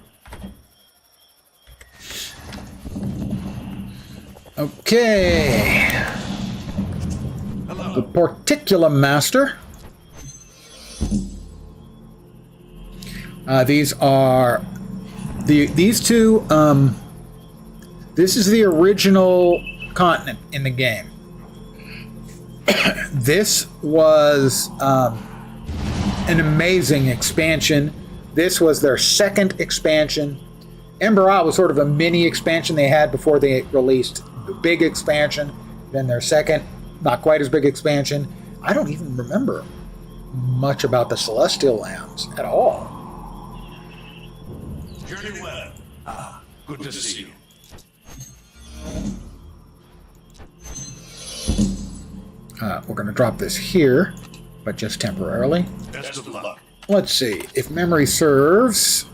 Okay. Hello. The Particulum Master. These are these two. This is the original continent in the game. This was an amazing expansion. This was their second expansion, Ember Isle was sort of a mini expansion they had before they released the big expansion, then their second, not quite as big expansion. I don't even remember much about the Celestial Lands at all. Journey well. Good to see you. We're going to drop this here, but just temporarily. Best of luck. Let's see. If memory serves,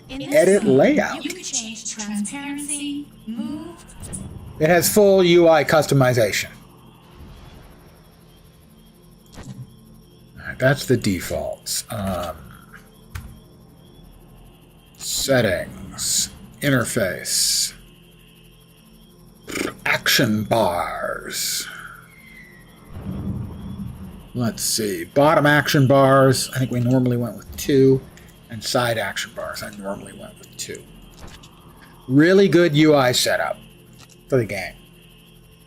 In this edit mode, layout. You can change transparency, move. It has full UI customization. All right, that's the defaults. Settings, interface, action bars. Let's see, bottom action bars, I think we normally went with 2, and side action bars, I normally went with 2. Really good UI setup for the game.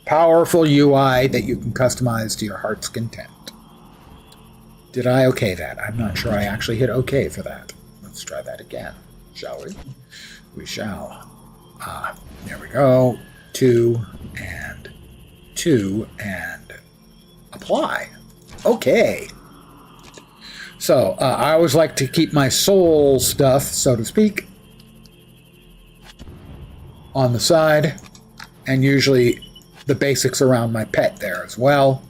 Powerful UI that you can customize to your heart's content. Did I okay that? I'm not sure I actually hit okay for that. Let's try that again, shall we? We shall. There we go. 2 and apply. Okay. So, I always like to keep my soul stuff, so to speak, on the side, and usually the basics around my pet there as well.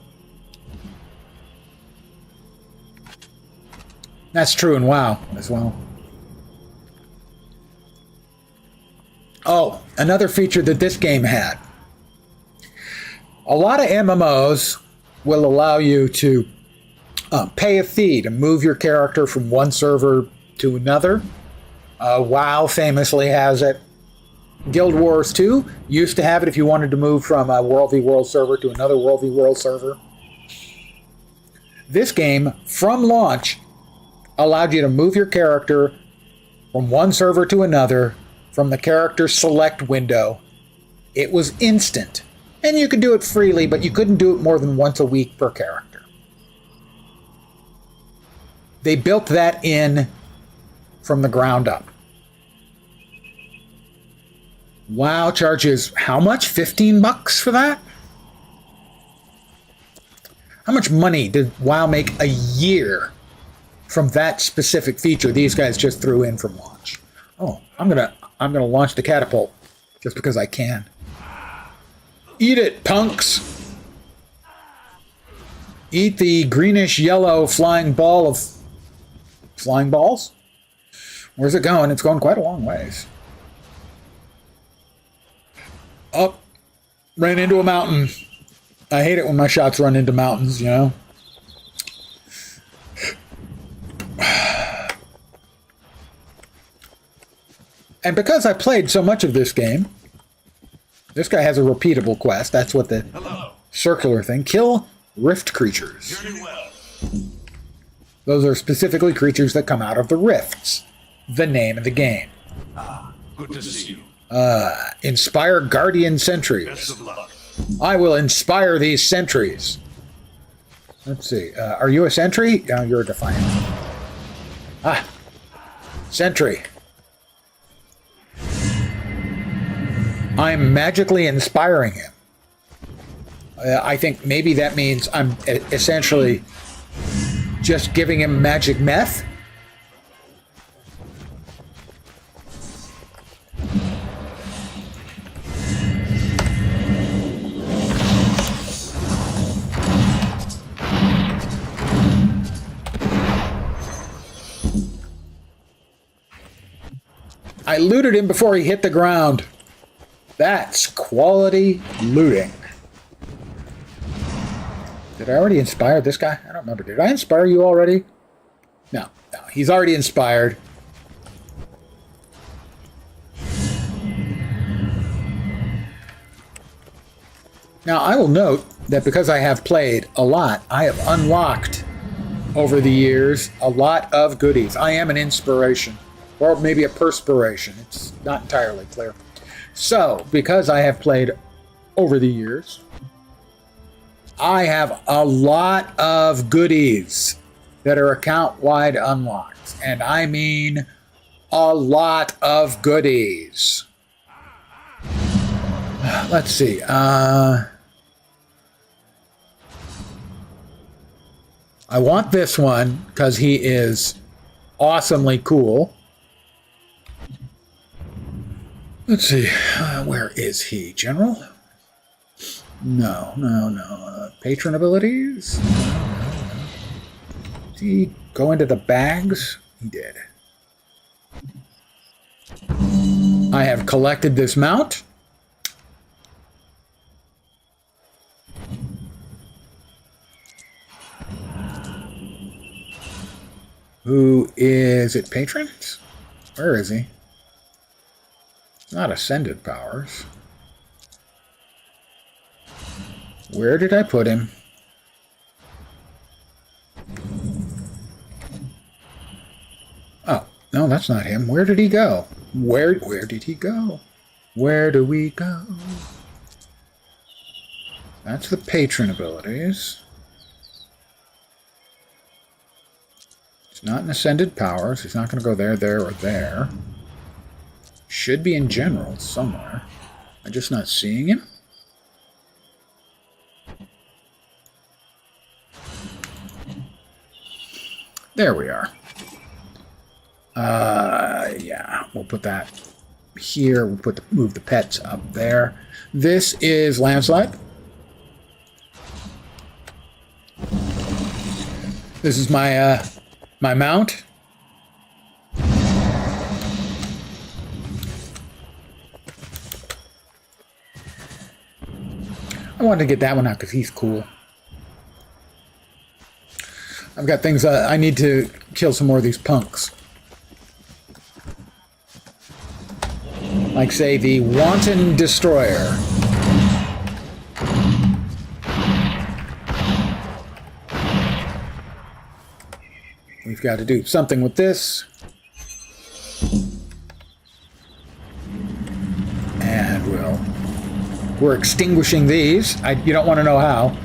That's true in WoW as well. Oh, another feature that this game had. A lot of MMOs will allow you to pay a fee to move your character from one server to another. WoW famously has it. Guild Wars 2 used to have it if you wanted to move from a World v World server to another World v World server. This game, from launch, allowed you to move your character from one server to another from the character select window. It was instant. And you could do it freely, but you couldn't do it more than once a week per character. They built that in from the ground up. WoW charges how much? $15 for that? How much money did WoW make a year from that specific feature these guys just threw in from launch? Oh, I'm gonna launch the catapult just because I can. Eat it, punks! Eat the greenish-yellow flying ball of... Flying balls? Where's it going? It's going quite a long ways. Up. Ran into a mountain. I hate it when my shots run into mountains, you know? And because I played so much of this game, this guy has a repeatable quest. That's what the circular thing. Kill rift creatures. Journey well. Those are specifically creatures that come out of the rifts. The name of the game. Good to see you. Inspire guardian Best sentries. of luck. I will inspire these sentries. Let's see. Are you a sentry? No, you're a defiant. Sentry. I'm magically inspiring him. I think maybe that means I'm essentially just giving him magic meth. I looted him before he hit the ground. That's quality looting. Did I already inspire this guy? I don't remember. Did I inspire you already? No, he's already inspired. Now, I will note that because I have played a lot, I have unlocked over the years a lot of goodies. I am an inspiration, or maybe a perspiration. It's not entirely clear. So, because I have played over the years, I have a lot of goodies that are account-wide unlocks. And I mean a lot of goodies. Let's see. I want this one because he is awesomely cool. Let's see. Where is he? General? No. Patron abilities? Did he go into the bags? He did. I have collected this mount. Who is it? Patrons? Where is he? Not ascended powers. Where did I put him? Oh, no, that's not him. Where did he go? Where did he go? Where do we go? That's the patron abilities. It's not in ascended powers. He's not going to go there, there, or there. Should be in general somewhere. I'm just not seeing him. There we are. Yeah, we'll put that here. We'll move the pets up there. This is Landslide. This is my my mount. I wanted to get that one out because he's cool. I've got things I need to kill some more of these punks. Like, say, the Wanton Destroyer. We've got to do something with this. And we're extinguishing these. You don't want to know how.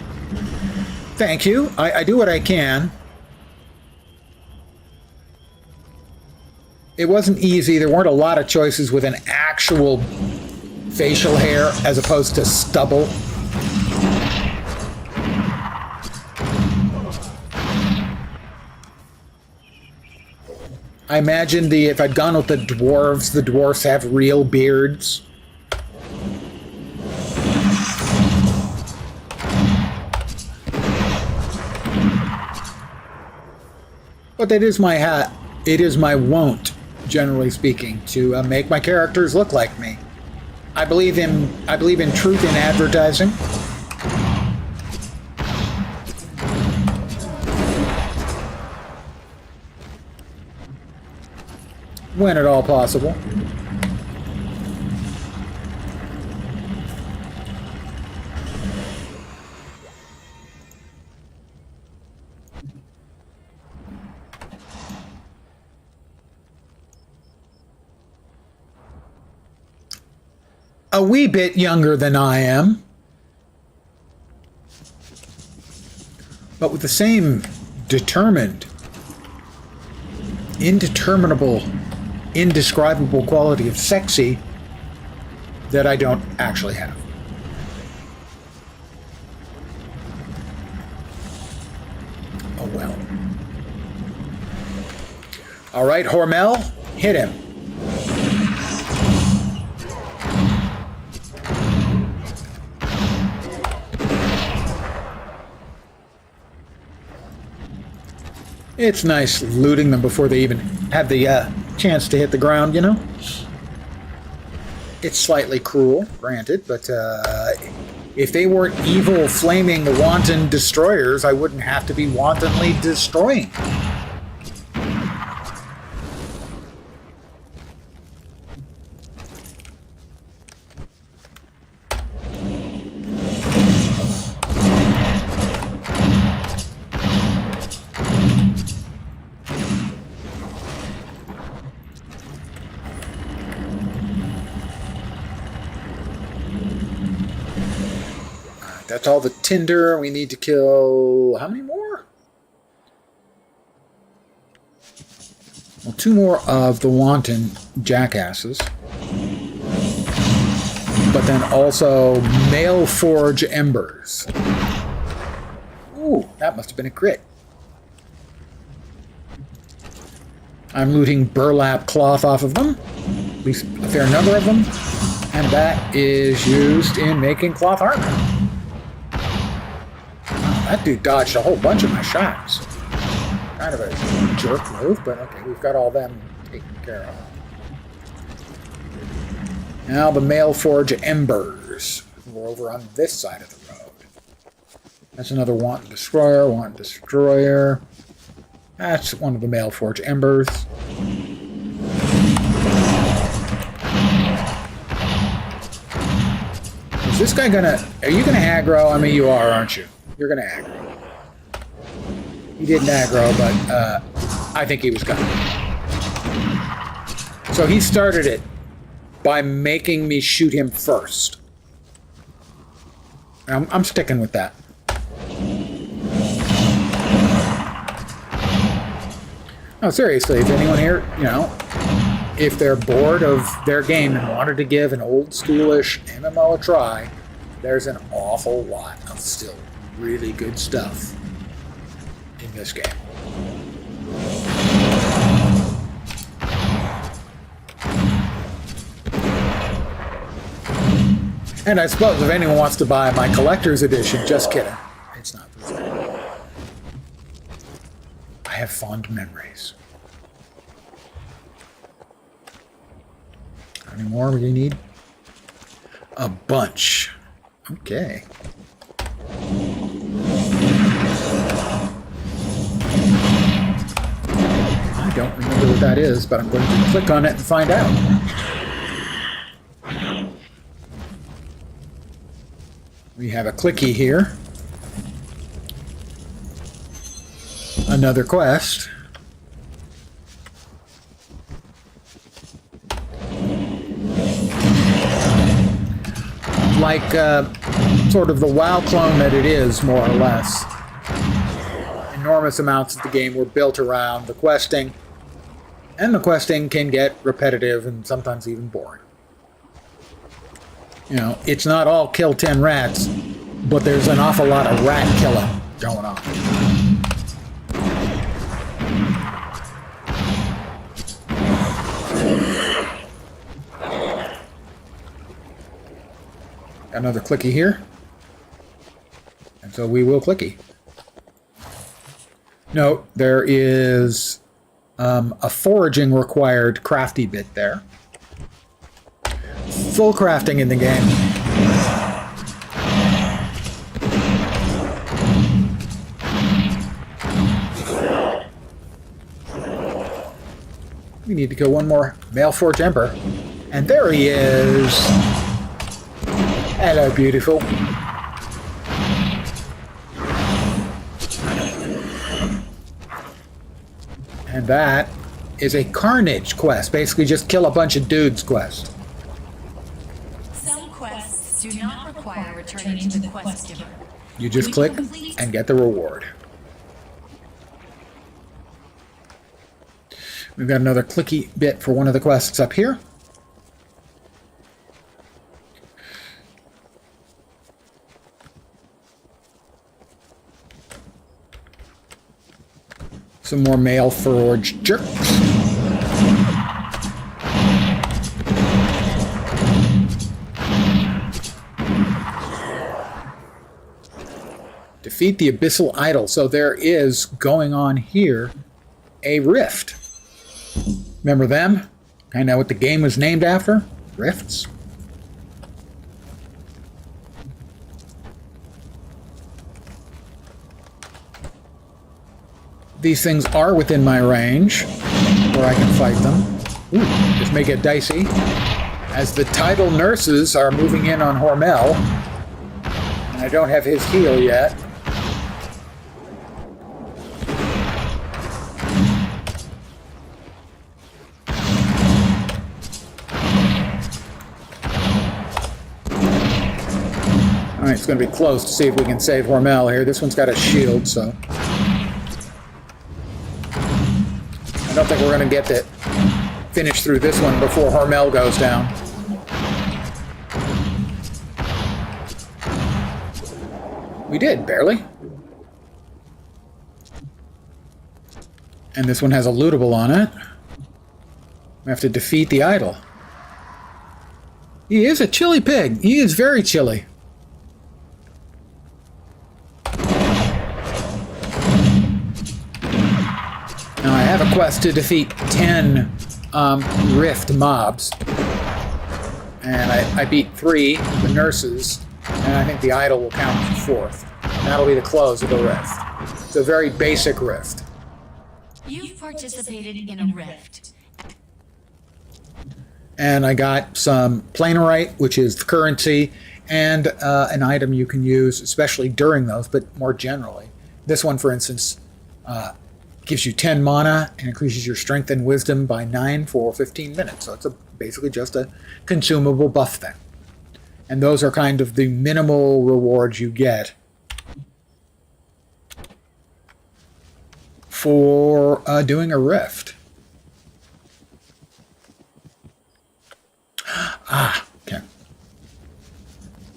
Thank you. I do what I can. It wasn't easy. There weren't a lot of choices with an actual facial hair as opposed to stubble. I imagine if I'd gone with the dwarves have real beards. But that is my hat. It is my wont, generally speaking, to make my characters look like me. I believe in truth in advertising. When at all possible. A wee bit younger than I am, but with the same determined, indeterminable, indescribable quality of sexy that I don't actually have. Oh well. All right, Hormel, hit him. It's nice looting them before they even have the chance to hit the ground, you know? It's slightly cruel, granted, but if they weren't evil, flaming, wanton destroyers, I wouldn't have to be wantonly destroying. That's all the tinder. We need to kill... how many more? Well, 2 more of the wanton jackasses. But then also Mail Forge Embers. Ooh, that must have been a crit. I'm looting burlap cloth off of them. At least a fair number of them. And that is used in making cloth armor. That dude dodged a whole bunch of my shots. Kind of a jerk move, but okay, we've got all them taken care of. Now the Mail Forge Embers. We're over on this side of the road. That's another Wanton Destroyer, Wanton Destroyer. That's one of the Mail Forge Embers. Is this guy gonna... Are you gonna aggro? I mean, you are, aren't you? You're gonna aggro. He didn't aggro, but I think he was gonna. So he started it by making me shoot him first. I'm sticking with that. No, seriously, if anyone here, you know, if they're bored of their game and wanted to give an old schoolish MMO a try, there's an awful lot of still really good stuff in this game. And I suppose if anyone wants to buy my collector's edition, just kidding. It's not for sale. I have fond memories. How many more do you need? A bunch. Okay. I don't remember what that is, but I'm going to click on it and find out. We have a clicky here. Another quest. Like sort of the WoW clone that it is, more or less. Enormous amounts of the game were built around the questing, and the questing can get repetitive and sometimes even boring. You know, it's not all kill 10 rats, but there's an awful lot of rat killing going on. Another clicky here. And so we will clicky. Note, there is a foraging required crafty bit there. Full crafting in the game. We need to go one more Mail Forge Emperor. And there he is. Hello, beautiful. And that is a Carnage quest. Basically just kill a bunch of dudes quest. Some quests do not require returning to the quest giver. You just click and get the reward. We've got another clicky bit for one of the quests up here. Some more Mail Forge jerks. Defeat the Abyssal Idol. So there is going on here a rift. Remember them? Find out what the game was named after? Rifts. These things are within my range, where I can fight them. Ooh, this may get dicey. As the tidal nurses are moving in on Hormel, and I don't have his heal yet. Alright, it's going to be close to see if we can save Hormel here. This one's got a shield, so... I don't think we're going to get to finish through this one before Hormel goes down. We did, barely. And this one has a lootable on it. We have to defeat the idol. He is a chilly pig. He is very chilly. Now I have a quest to defeat 10 rift mobs. And I beat 3, the nurses, and I think the idol will count as the 4th. And that'll be the close of the rift. It's a very basic rift. You've participated in a rift. And I got some planerite, which is the currency, and an item you can use, especially during those, but more generally. This one, for instance, gives you 10 mana and increases your strength and wisdom by 9 for 15 minutes. So it's basically just a consumable buff thing. And those are kind of the minimal rewards you get for doing a rift. Okay.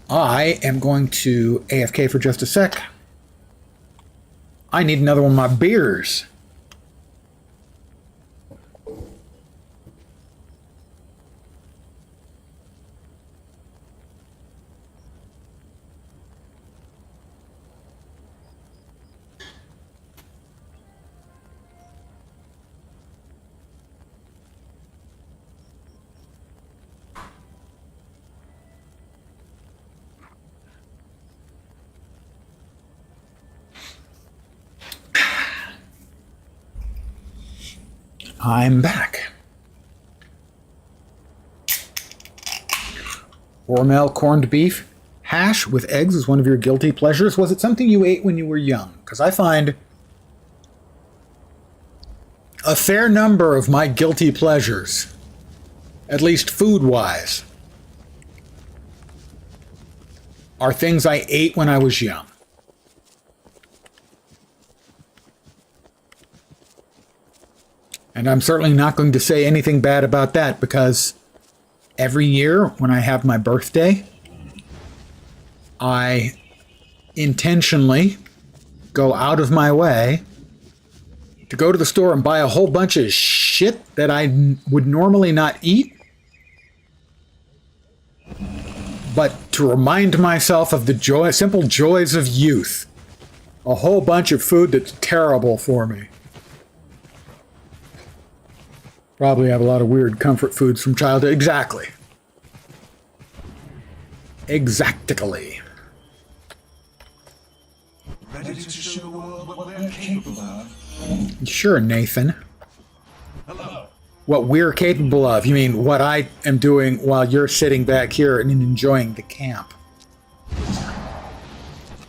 I am going to AFK for just a sec. I need another one of my beers. I'm back. Hormel corned beef hash with eggs is one of your guilty pleasures. Was it something you ate when you were young? Because I find a fair number of my guilty pleasures, at least food-wise, are things I ate when I was young. And I'm certainly not going to say anything bad about that, because every year when I have my birthday, I intentionally go out of my way to go to the store and buy a whole bunch of shit that I would normally not eat, but to remind myself of the simple joys of youth. A whole bunch of food that's terrible for me. Probably have a lot of weird comfort foods from childhood. Exactly. Exactly. Ready to show the world what we're capable of? Sure, Nathan. Hello. What we're capable of? You mean what I am doing while you're sitting back here and enjoying the camp?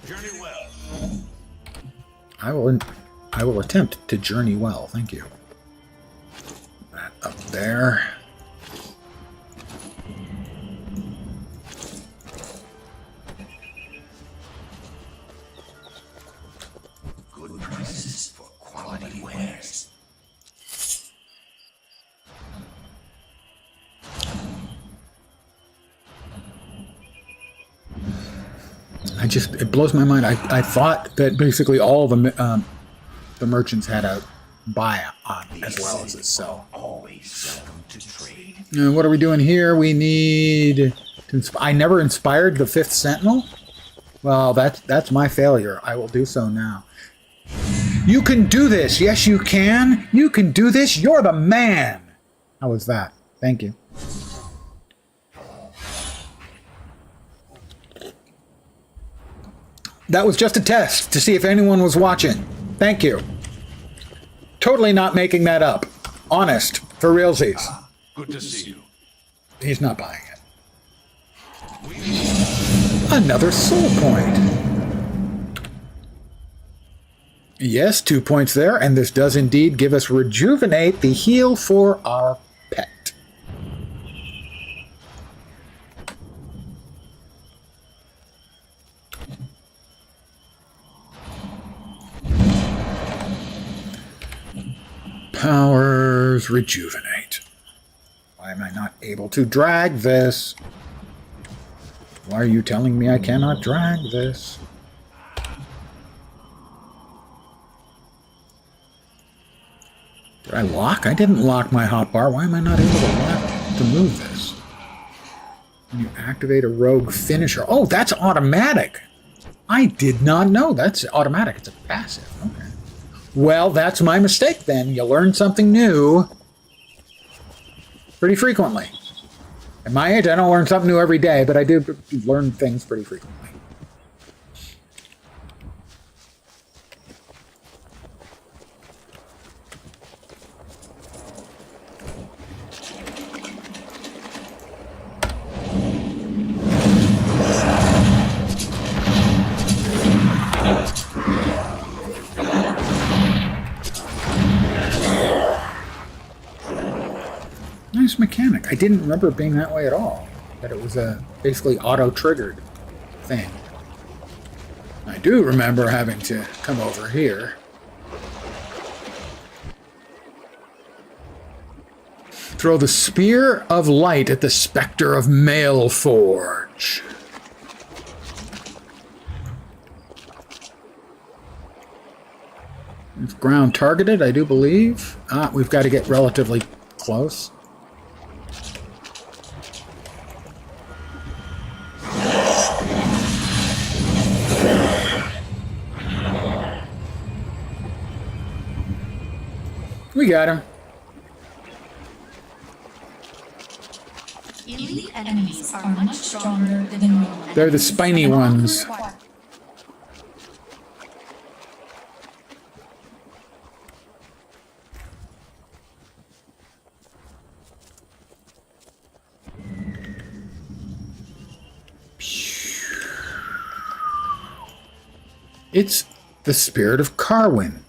Journey well. I will attempt to journey well. Thank you. That up there. Good prices for quality wares. It blows my mind. I thought that basically all the merchants had a buy on as well as a sell. Always welcome to trade. What are we doing here? We need to I never inspired the 5th Sentinel? Well, that's my failure. I will do so now. You can do this. Yes, you can. You can do this. You're the man. How was that? Thank you. That was just a test to see if anyone was watching. Thank you. Totally not making that up. Honest. For realsies. Good to see you. He's not buying it. Another soul point. Yes, 2 points there, and this does indeed give us rejuvenate, the heal for our pet. Power. healers rejuvenate. Why am I not able to drag this? Why are you telling me I cannot drag this? Did I lock? I didn't lock my hotbar. Why am I not able to move this? When you activate a rogue finisher. Oh, that's automatic. I did not know that's automatic. It's a passive. Okay. Well, that's my mistake then. You learn something new pretty frequently. At my age, I don't learn something new every day, but I do learn things pretty frequently. Nice mechanic. I didn't remember it being that way at all. That it was a basically auto-triggered thing. I do remember having to come over here. Throw the Spear of Light at the Spectre of Mailforge. It's ground targeted, I do believe. We've got to get relatively close. We got him. Elite enemies are much stronger than normal enemies. They're the spiny ones. It's the Spirit of Carwin.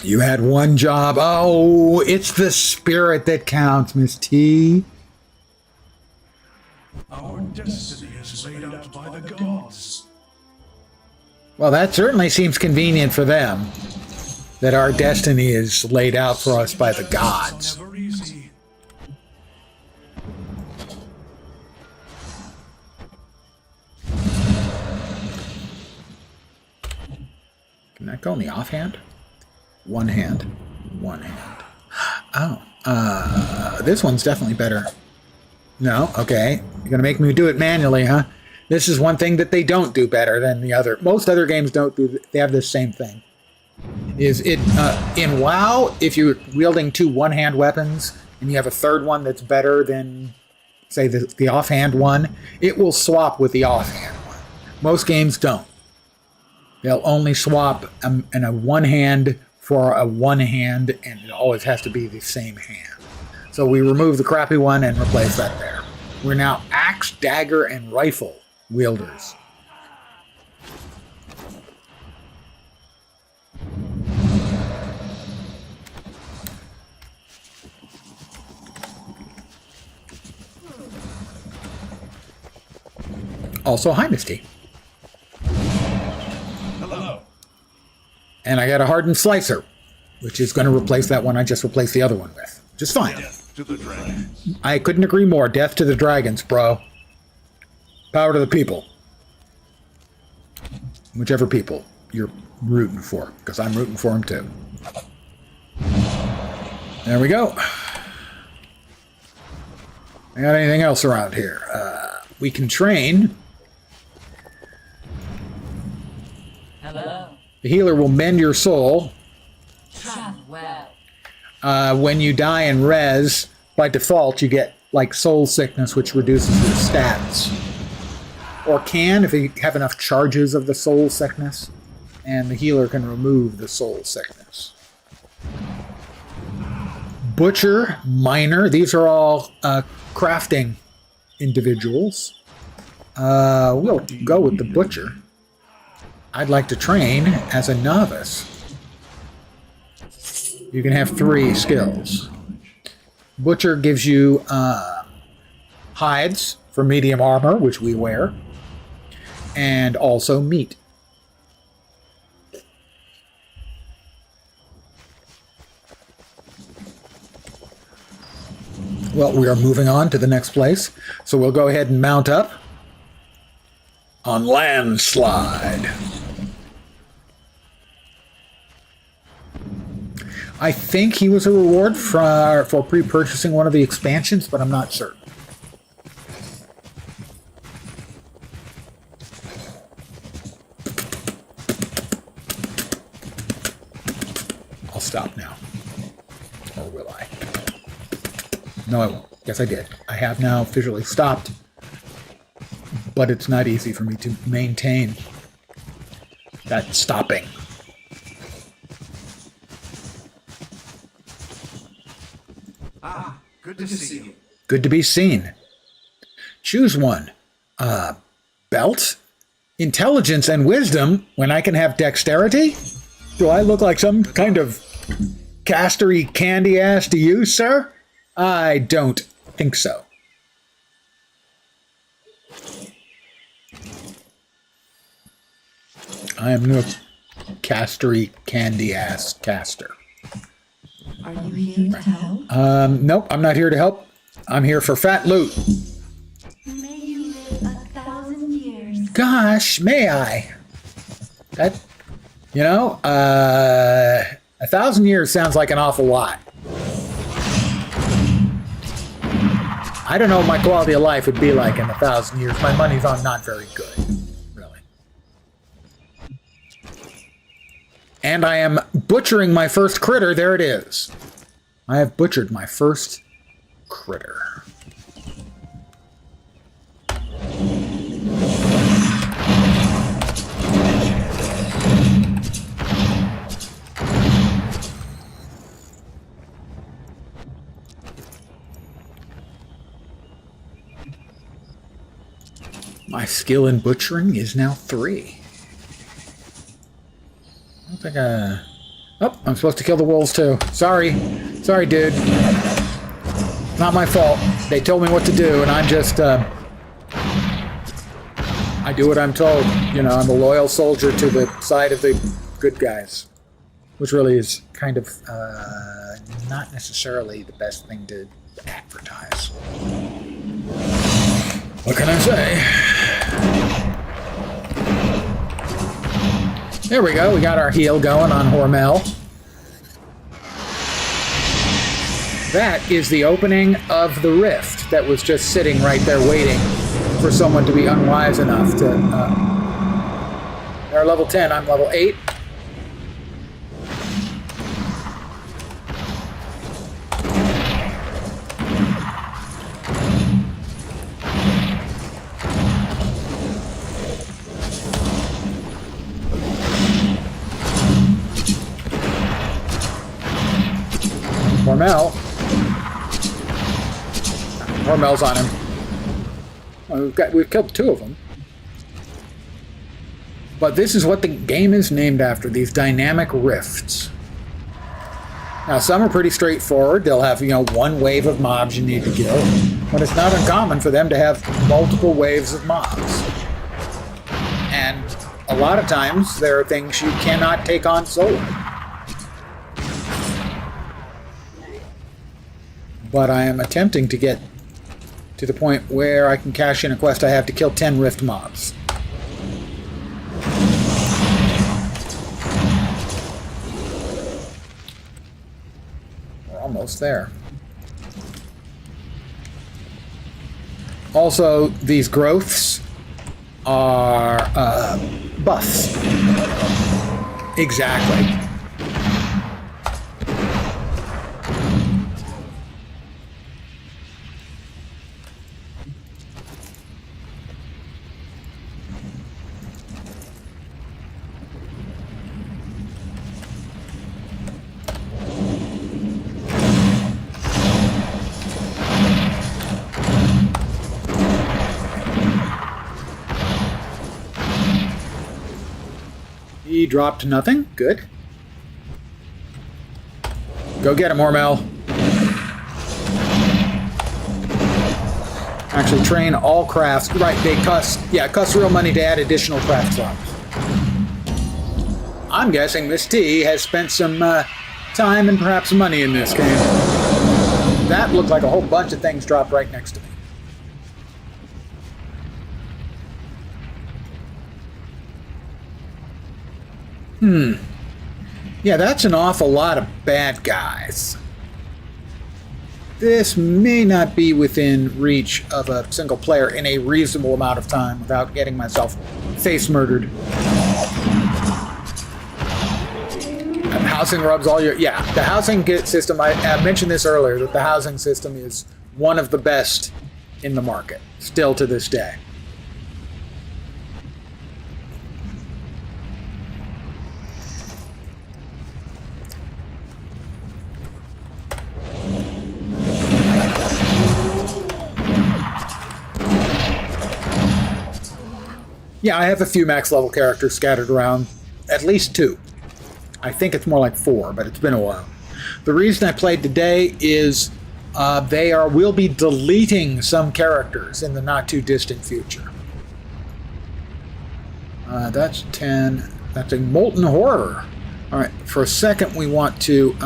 You had one job. Oh, it's the spirit that counts, Miss T. Our destiny is laid out by the gods. Well, that certainly seems convenient for them, that our destiny is laid out for us by the gods. Never easy. Can that go in the offhand? One hand. One hand. Oh, this one's definitely better. No? Okay. You're going to make me do it manually, huh? This is one thing that they don't do better than the other. Most other games don't do. They have the same thing. Is it in WoW, if you're wielding two one-hand weapons and you have a third one that's better than, say, the offhand one, it will swap with the offhand one. Most games don't. They'll only swap in a one-hand for a one hand, and it always has to be the same hand. So we remove the crappy one and replace that there. We're now axe, dagger, and rifle wielders. Also, hi, Misty. Hello. And I got a hardened slicer, which is going to replace that one I just replaced the other one with. Just fine. Death to the dragons. I couldn't agree more. Death to the dragons, bro. Power to the people. Whichever people you're rooting for, because I'm rooting for them too. There we go. I got anything else around here? We can train. Hello. The healer will mend your soul. Travel well. When you die in res, by default, you get like soul sickness, which reduces your stats. Or can, if you have enough charges of the soul sickness, and the healer can remove the soul sickness. Butcher, miner, these are all crafting individuals. We'll go with the butcher. I'd like to train as a novice. You can have 3 skills. Butcher gives you hides for medium armor, which we wear, and also meat. Well, we are moving on to the next place, so we'll go ahead and mount up on Landslide. I think he was a reward for pre-purchasing one of the expansions, but I'm not certain. I'll stop now. Or will I? No, I won't. Yes, I did. I have now officially stopped. But it's not easy for me to maintain that stopping. Ah, good to see you. Good to be seen. Choose one. Belt? Intelligence and wisdom when I can have dexterity? Do I look like some kind of castery candy ass to you, sir? I don't think so. I am no castery candy ass caster. Are you here to help? Nope, I'm not here to help. I'm here for fat loot. May you live 1,000 years. Gosh, may I? That, you know, 1,000 years sounds like an awful lot. I don't know what my quality of life would be like in 1,000 years. My money's on not very good, really. And I am butchering my first critter. There it is. I have butchered my first critter. My skill in butchering is now 3. I don't think Oh, I'm supposed to kill the wolves too. Sorry. Sorry, dude. Not my fault. They told me what to do, and I'm just, I do what I'm told. You know, I'm a loyal soldier to the side of the good guys. Which really is kind of, not necessarily the best thing to advertise. What can I say? There we go. We got our heal going on Hormel. That is the opening of the rift that was just sitting right there waiting for someone to be unwise enough to... they're level 10. I'm level 8. Hormel's on him. Well, we've killed 2 of them. But this is what the game is named after, these dynamic rifts. Now, some are pretty straightforward. They'll have, you know, one wave of mobs you need to kill. But it's not uncommon for them to have multiple waves of mobs. And a lot of times, there are things you cannot take on solo. But I am attempting to get to the point where I can cash in a quest I have to kill 10 rift mobs. We're almost there. Also, these growths are buffs. Exactly. He dropped nothing. Good. Go get him, Hormel. Actually, train all crafts. Right, they cost real money to add additional craft slots. I'm guessing Miss T has spent some time and perhaps money in this game. That looked like a whole bunch of things dropped right next to me. Yeah, that's an awful lot of bad guys. This may not be within reach of a single player in a reasonable amount of time without getting myself face murdered. Housing rubs all your... Yeah, the housing system, I mentioned this earlier, that the housing system is one of the best in the market, still to this day. Yeah, I have a few max level characters scattered around, at least 2. I think it's more like 4, but it's been a while. The reason I played today is we'll be deleting some characters in the not too distant future. That's 10. That's a molten horror. All right, for a second we want to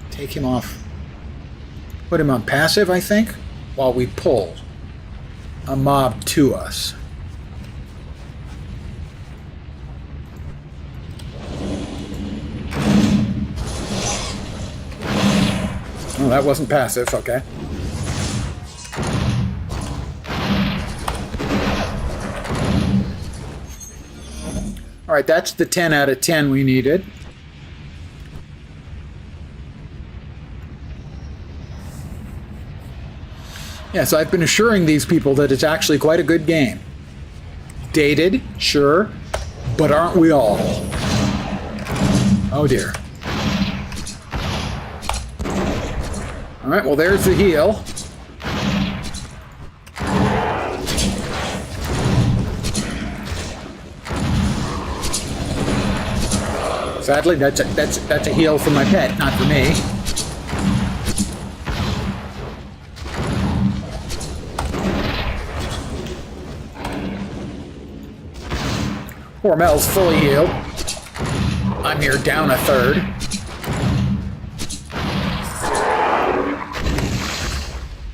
take him off, put him on passive, I think, while we pull a mob to us. Oh, that wasn't passive, okay. All right, that's the 10 out of 10 we needed. Yeah, so I've been assuring these people that it's actually quite a good game. Dated, sure, but aren't we all? Oh dear. All right, well, there's the heal. Sadly, that's a heal for my pet, not for me. Hormel's fully healed. I'm here down a third.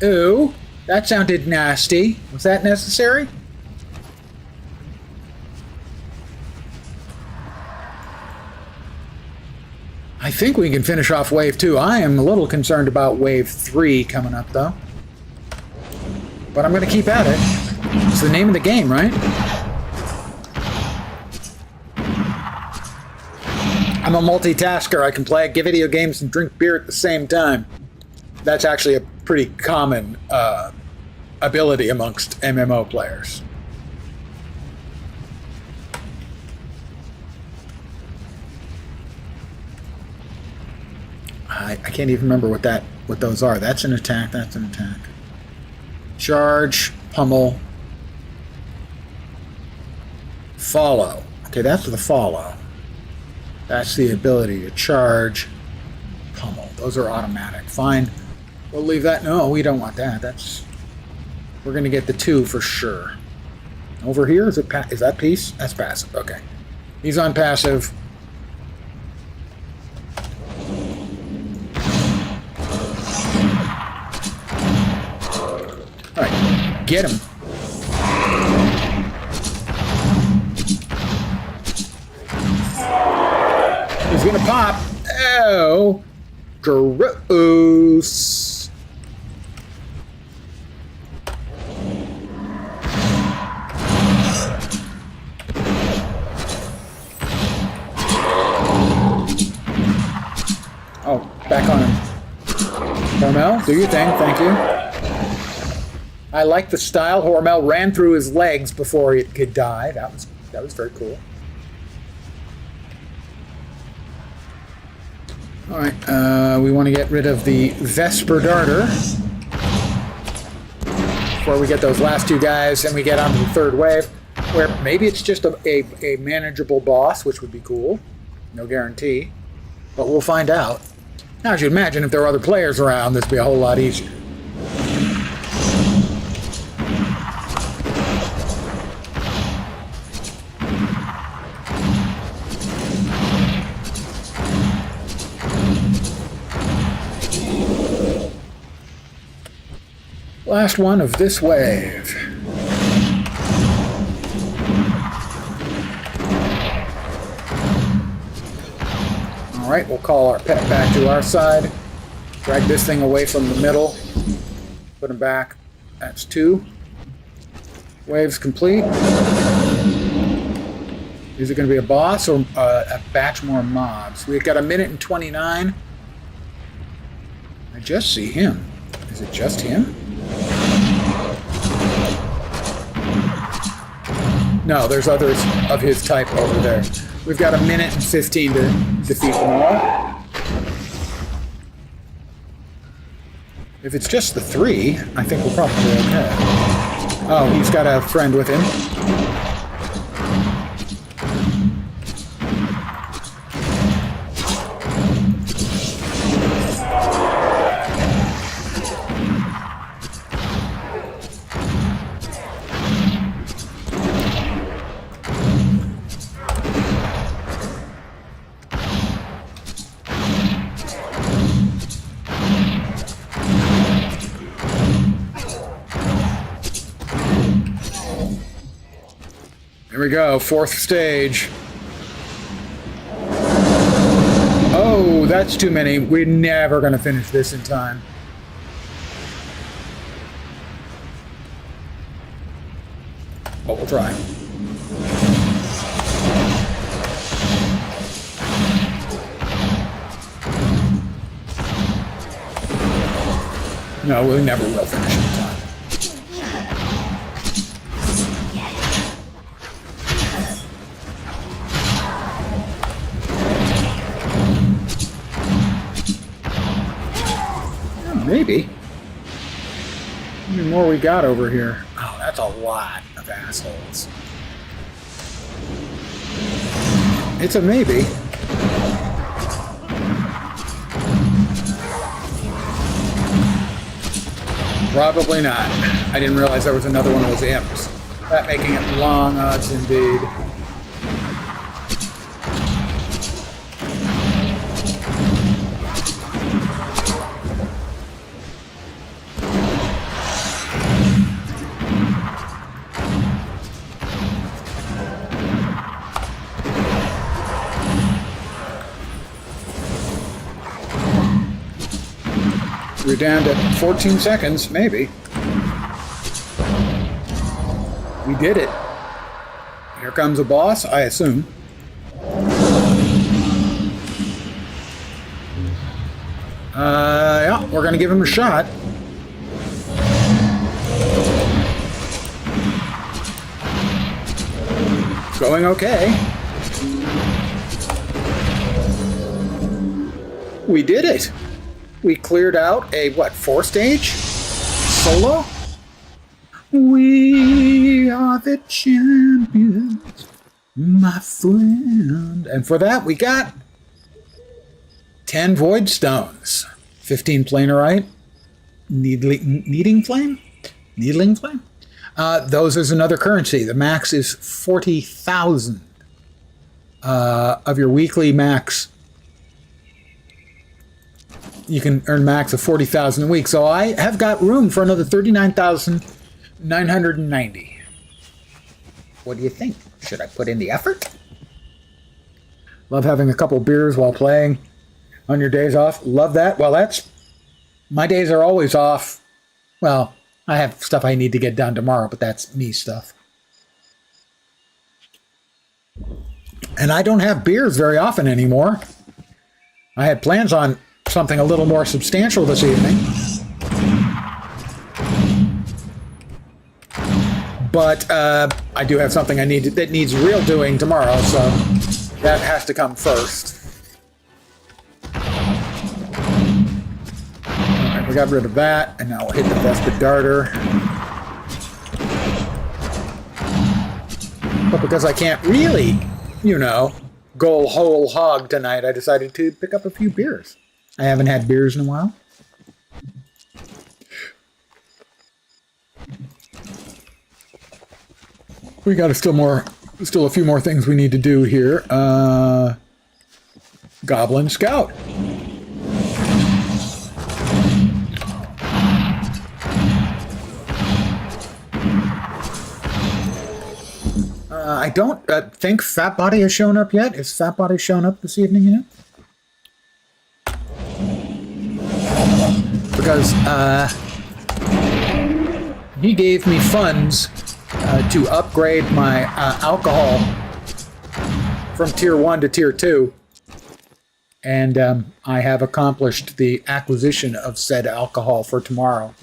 Ooh, that sounded nasty. Was that necessary? I think we can finish off Wave 2. I am a little concerned about Wave 3 coming up, though. But I'm going to keep at it. It's the name of the game, right? I'm a multitasker. I can play video games and drink beer at the same time. That's actually a pretty common ability amongst MMO players. I can't even remember what those are. That's an attack. That's an attack. Charge, pummel, follow. Okay, that's the follow. That's the ability to charge, pummel. Those are automatic. Fine. We'll leave that. No, we don't want that. We're going to get the 2 for sure. Over here, is that piece? That's passive. Okay. He's on passive. All right. Get him. He's going to pop. Oh. Gross. Oh, back on him. Hormel, do your thing, thank you. I like the style. Hormel ran through his legs before it could die. That was very cool. All right, we want to get rid of the Vesper Darter before we get those last 2 guys and we get onto the 3rd wave, where maybe it's just a manageable boss, which would be cool. No guarantee, but we'll find out. Now, as you'd imagine, if there were other players around, this would be a whole lot easier. Last one of this wave. Alright, we'll call our pet back to our side. Drag this thing away from the middle. Put him back. That's 2. Waves complete. Is it going to be a boss or a batch more mobs? We've got 1:29. I just see him. Is it just him? No, there's others of his type over there. We've got 1:15 to defeat them all. If it's just the 3, I think we're probably okay. Oh, he's got a friend with him. Here we go, 4th stage. Oh, that's too many. We're never going to finish this in time. But we'll try. No, we never will finish in time. Maybe. How many more we got over here? Oh, that's a lot of assholes. It's a maybe. Probably not. I didn't realize there was another one of those imps. That making it long odds indeed. We're down to 14 seconds, maybe. We did it. Here comes a boss, I assume. Yeah, we're gonna give him a shot. Going okay. We did it. We cleared out a, what, 4 stage? Solo? We are the champions, my friend. And for that, we got 10 void stones, 15 planerite, needling flame? Those is another currency. The max is 40,000 of your weekly max. You can earn max of 40,000 a week. So I have got room for another 39,990. What do you think? Should I put in the effort? Love having a couple beers while playing on your days off. Love that. Well, my days are always off. Well, I have stuff I need to get done tomorrow, but that's me stuff. And I don't have beers very often anymore. I had plans on something a little more substantial this evening. But I do have something that needs real doing tomorrow, so that has to come first. Alright, we got rid of that, and now we'll hit the Vespa Darter. But because I can't really, go whole hog tonight, I decided to pick up a few beers. I haven't had beers in a while. We got still a few more things we need to do here. Goblin Scout. I don't think Fat Body has shown up yet. Is Fat Body shown up this evening yet? Because he gave me funds to upgrade my alcohol from tier 1 to tier 2. And I have accomplished the acquisition of said alcohol for tomorrow.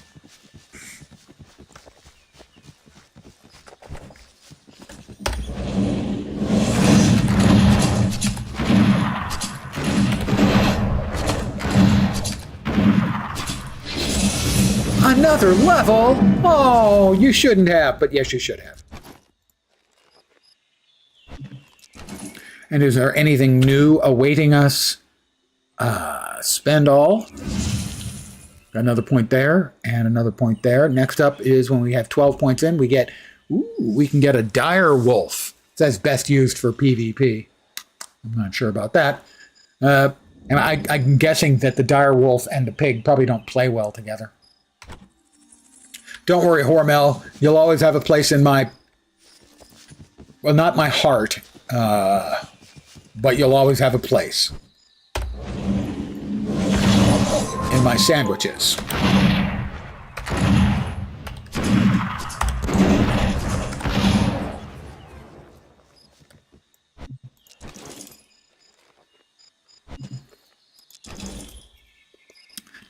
Another level? Oh, you shouldn't have, but yes, you should have. And is there anything new awaiting us? Spend all. Got another point there, and another point there. Next up is when we have 12 points in, we get, we can get a dire wolf. It says best used for PvP. I'm not sure about that. And I'm guessing that the dire wolf and the pig probably don't play well together. Don't worry, Hormel. You'll always have a place in my... Well, not my heart. But you'll always have a place. In my sandwiches.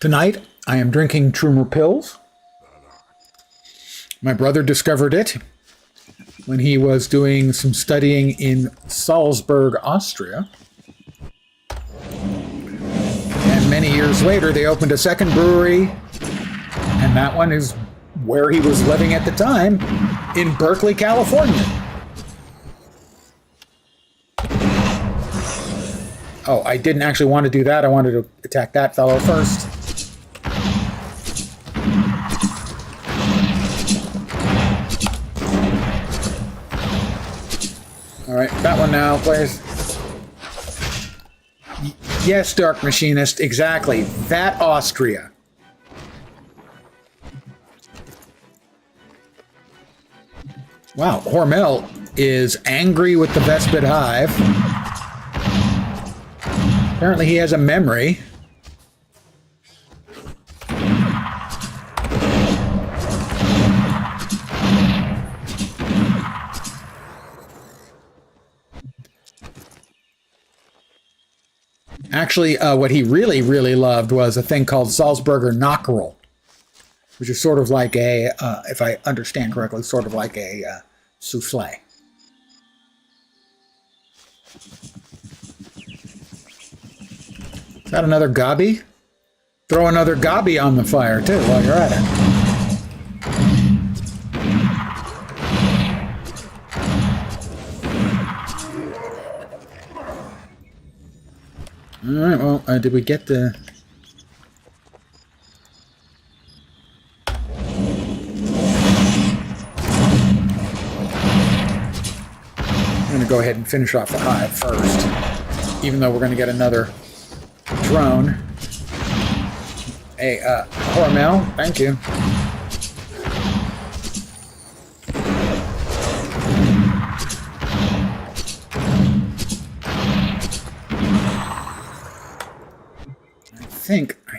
Tonight, I am drinking Trumer pills. My brother discovered it when he was doing some studying in Salzburg, Austria. And many years later, they opened a second brewery, and that one is where he was living at the time, in Berkeley, California. Oh, I didn't actually want to do that. I wanted to attack that fellow first. All right, that one now, please. Yes, Dark Machinist, exactly. That Austria. Wow, Hormel is angry with the Vespid Hive. Apparently he has a memory. Actually, what he really, really loved was a thing called Salzburger Knockerl, which is sort of like a, if I understand correctly, sort of like a souffle. Is that another gobby? Throw another gobby on the fire, too, while you're at it. All right, well, did we get the... I'm going to go ahead and finish off the hive first, even though we're going to get another drone. Hey, Hormel, thank you.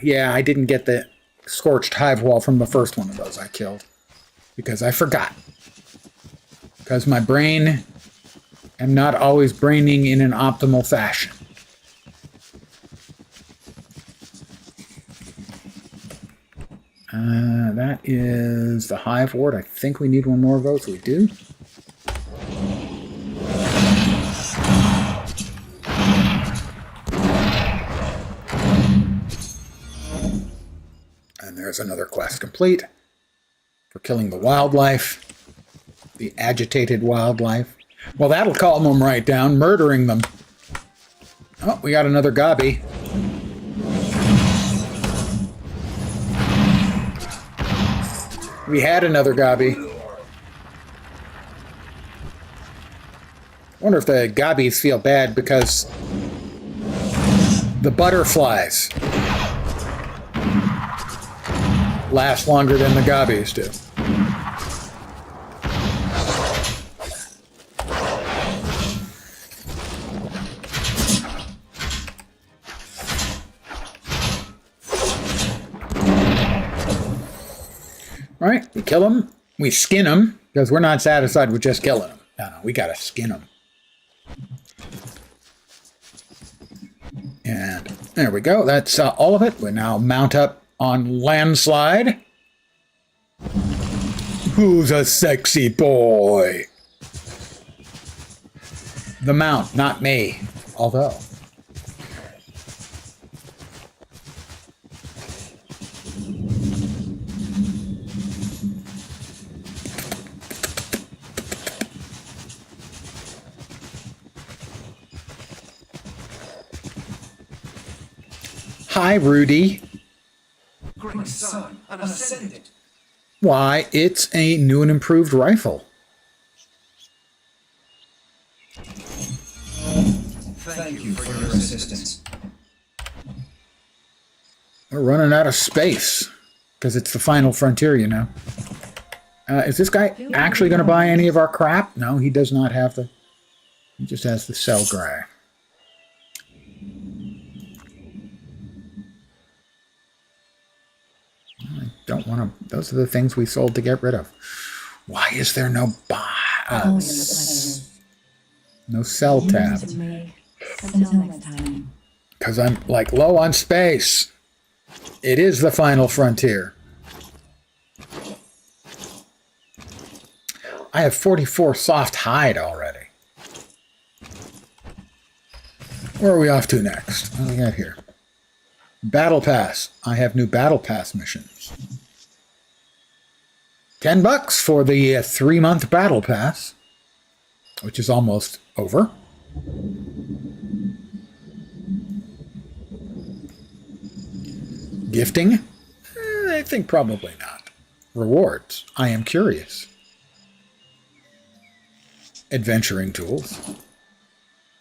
Yeah, I didn't get the scorched hive wall from the first one of those I killed. Because I forgot. Because my brain am not always braining in an optimal fashion. That is the hive ward. I think we need one more of those. We do. There's another quest complete for killing the wildlife, the agitated wildlife. Well, that'll calm them right down, murdering them. Oh, we got another gobby. We had another gobby. I wonder if the gobbies feel bad because the butterflies last longer than the gobbies do. Right? We kill them. We skin them because we're not satisfied with just killing them. No, we got to skin them. And there we go. That's all of it. We now mount up on landslide. Who's a sexy boy? The mount, not me. Although. Hi, Rudy. Great son, an ascendant. Why, it's a new and improved rifle. Thank you for your assistance. We're running out of space because it's the final frontier, you know. Is this guy actually going to buy any of our crap? No, he does not have the... He just has the cell gray. I don't want to... Those are the things we sold to get rid of. Why is there no no cell tab? Until next time. Because I'm like low on space. It is the final frontier. I have 44 soft hide already. Where are we off to next? What do we got here? Battle Pass. I have new Battle Pass missions. $10 for the 3-month Battle Pass, which is almost over. Gifting? I think probably not. Rewards? I am curious. Adventuring tools.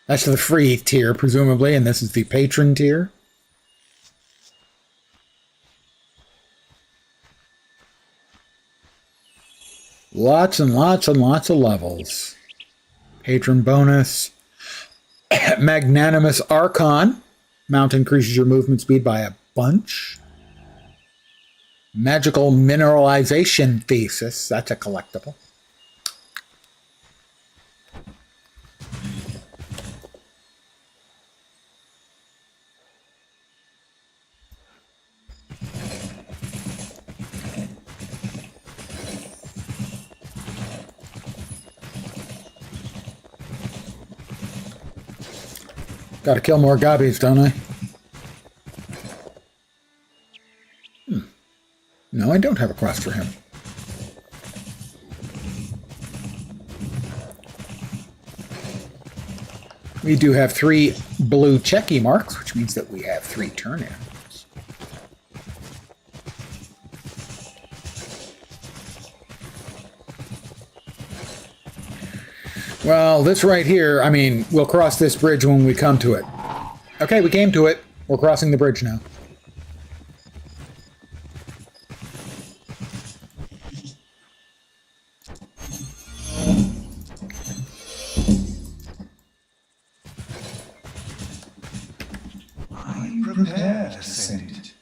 That's the free tier, presumably, and this is the patron tier. Lots and lots and lots of levels. Patron bonus. Magnanimous Archon. Mount increases your movement speed by a bunch. Magical Mineralization Thesis. That's a collectible. Gotta kill more gobbies, don't I? No, I don't have a quest for him. We do have 3 blue checky marks, which means that we have 3 turn-ins. Well, this right here, I mean, we'll cross this bridge when we come to it. Okay, we came to it. We're crossing the bridge now. I'm prepared, Ascendant.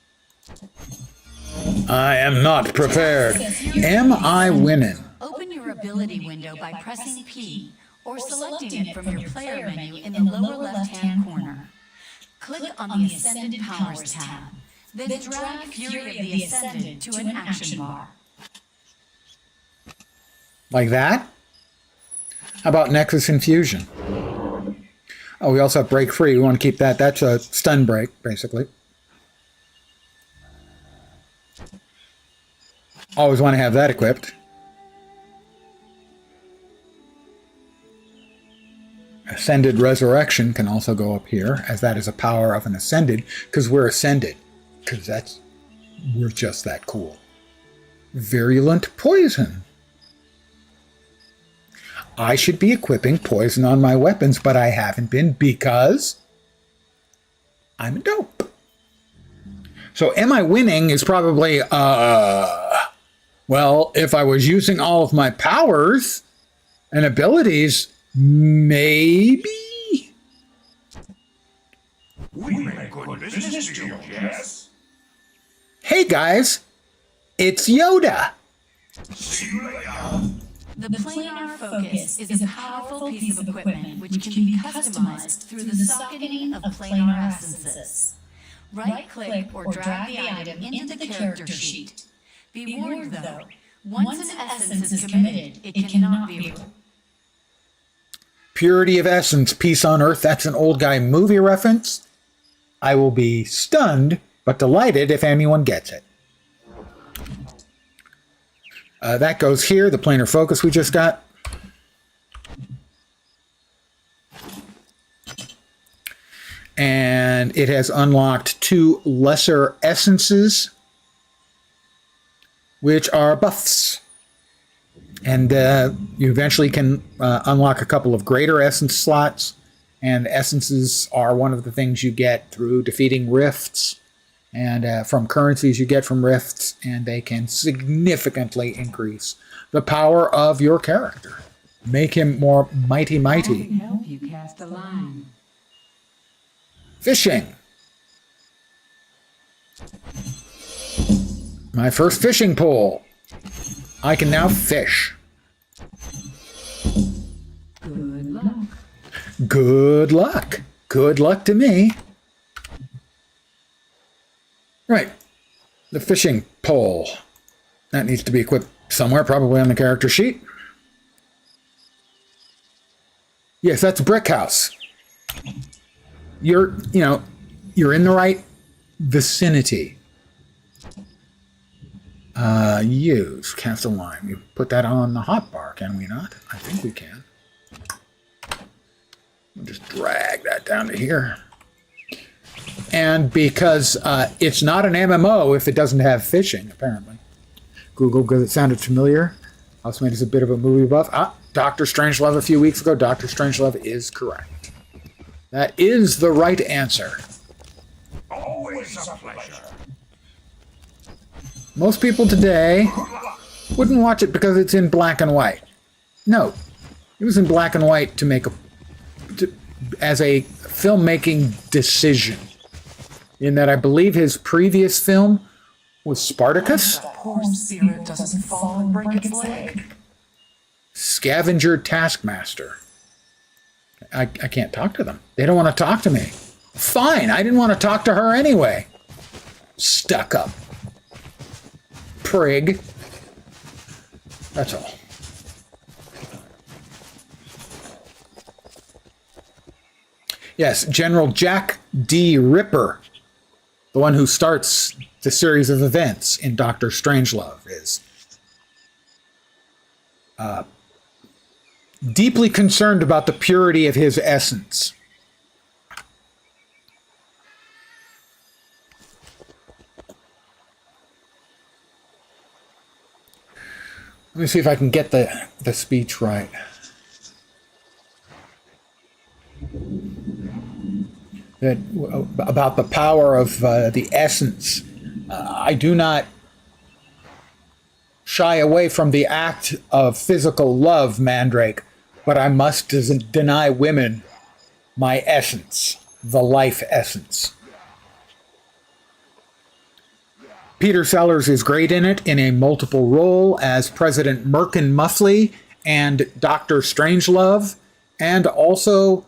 I am not prepared. Am I winning? Open your ability window by pressing P or selecting it from your player menu in the lower left-hand corner. Click on the Ascended Powers tab, then drag Fury of the Ascended to an action bar. Like that? How about Nexus Infusion? Oh, we also have Break Free. We want to keep that. That's a stun break, basically. Always want to have that equipped. Ascended Resurrection can also go up here, as that is a power of an Ascended, because we're Ascended. Because we're just that cool. Virulent Poison. I should be equipping poison on my weapons, but I haven't been because I'm a dope. So am I winning is probably, well, if I was using all of my powers and abilities, maybe? We make good business deals, yes? Hey guys, it's Yoda. See you later. The planar focus is a powerful piece of equipment which can be customized through the socketing of planar essences. Right-click or drag the item into the character sheet. Be warned though, once an essence is committed, it cannot be removed. Purity of essence, peace on earth. That's an old guy movie reference. I will be stunned, but delighted if anyone gets it. That goes here, the planar focus we just got. And it has unlocked 2 lesser essences, which are buffs. And you eventually can unlock a couple of greater essence slots. And essences are one of the things you get through defeating rifts and from currencies you get from rifts. And they can significantly increase the power of your character. Make him more mighty. I can help you cast a line. Fishing. My first fishing pole. I can now fish. Good luck. Good luck. Good luck to me. Right. The fishing pole. That needs to be equipped somewhere, probably on the character sheet. Yes, that's a brick house. You're in the right vicinity. Use cast a line. You put that on the hotbar, can we not? I think we can. We'll just drag that down to here. And because it's not an MMO if it doesn't have fishing, apparently. Google, because it sounded familiar. Housemate is a bit of a movie buff. Dr. Strangelove a few weeks ago. Dr. Strangelove is correct. That is the right answer. Always a pleasure. Most people today wouldn't watch it because it's in black and white. No, it was in black and white to make as a filmmaking decision. In that I believe his previous film was Spartacus. Poor spirit doesn't fall and break its leg. Scavenger Taskmaster. I can't talk to them. They don't want to talk to me. Fine, I didn't want to talk to her anyway. Stuck up. Prig. That's all. Yes, General Jack D. Ripper, the one who starts the series of events in Doctor Strangelove, is deeply concerned about the purity of his essence. Let me see if I can get the speech right. About the power of the essence. I do not shy away from the act of physical love, Mandrake, but I must deny women my essence, the life essence. Peter Sellers is great in it, in a multiple role as President Merkin Muffley and Dr. Strangelove, and also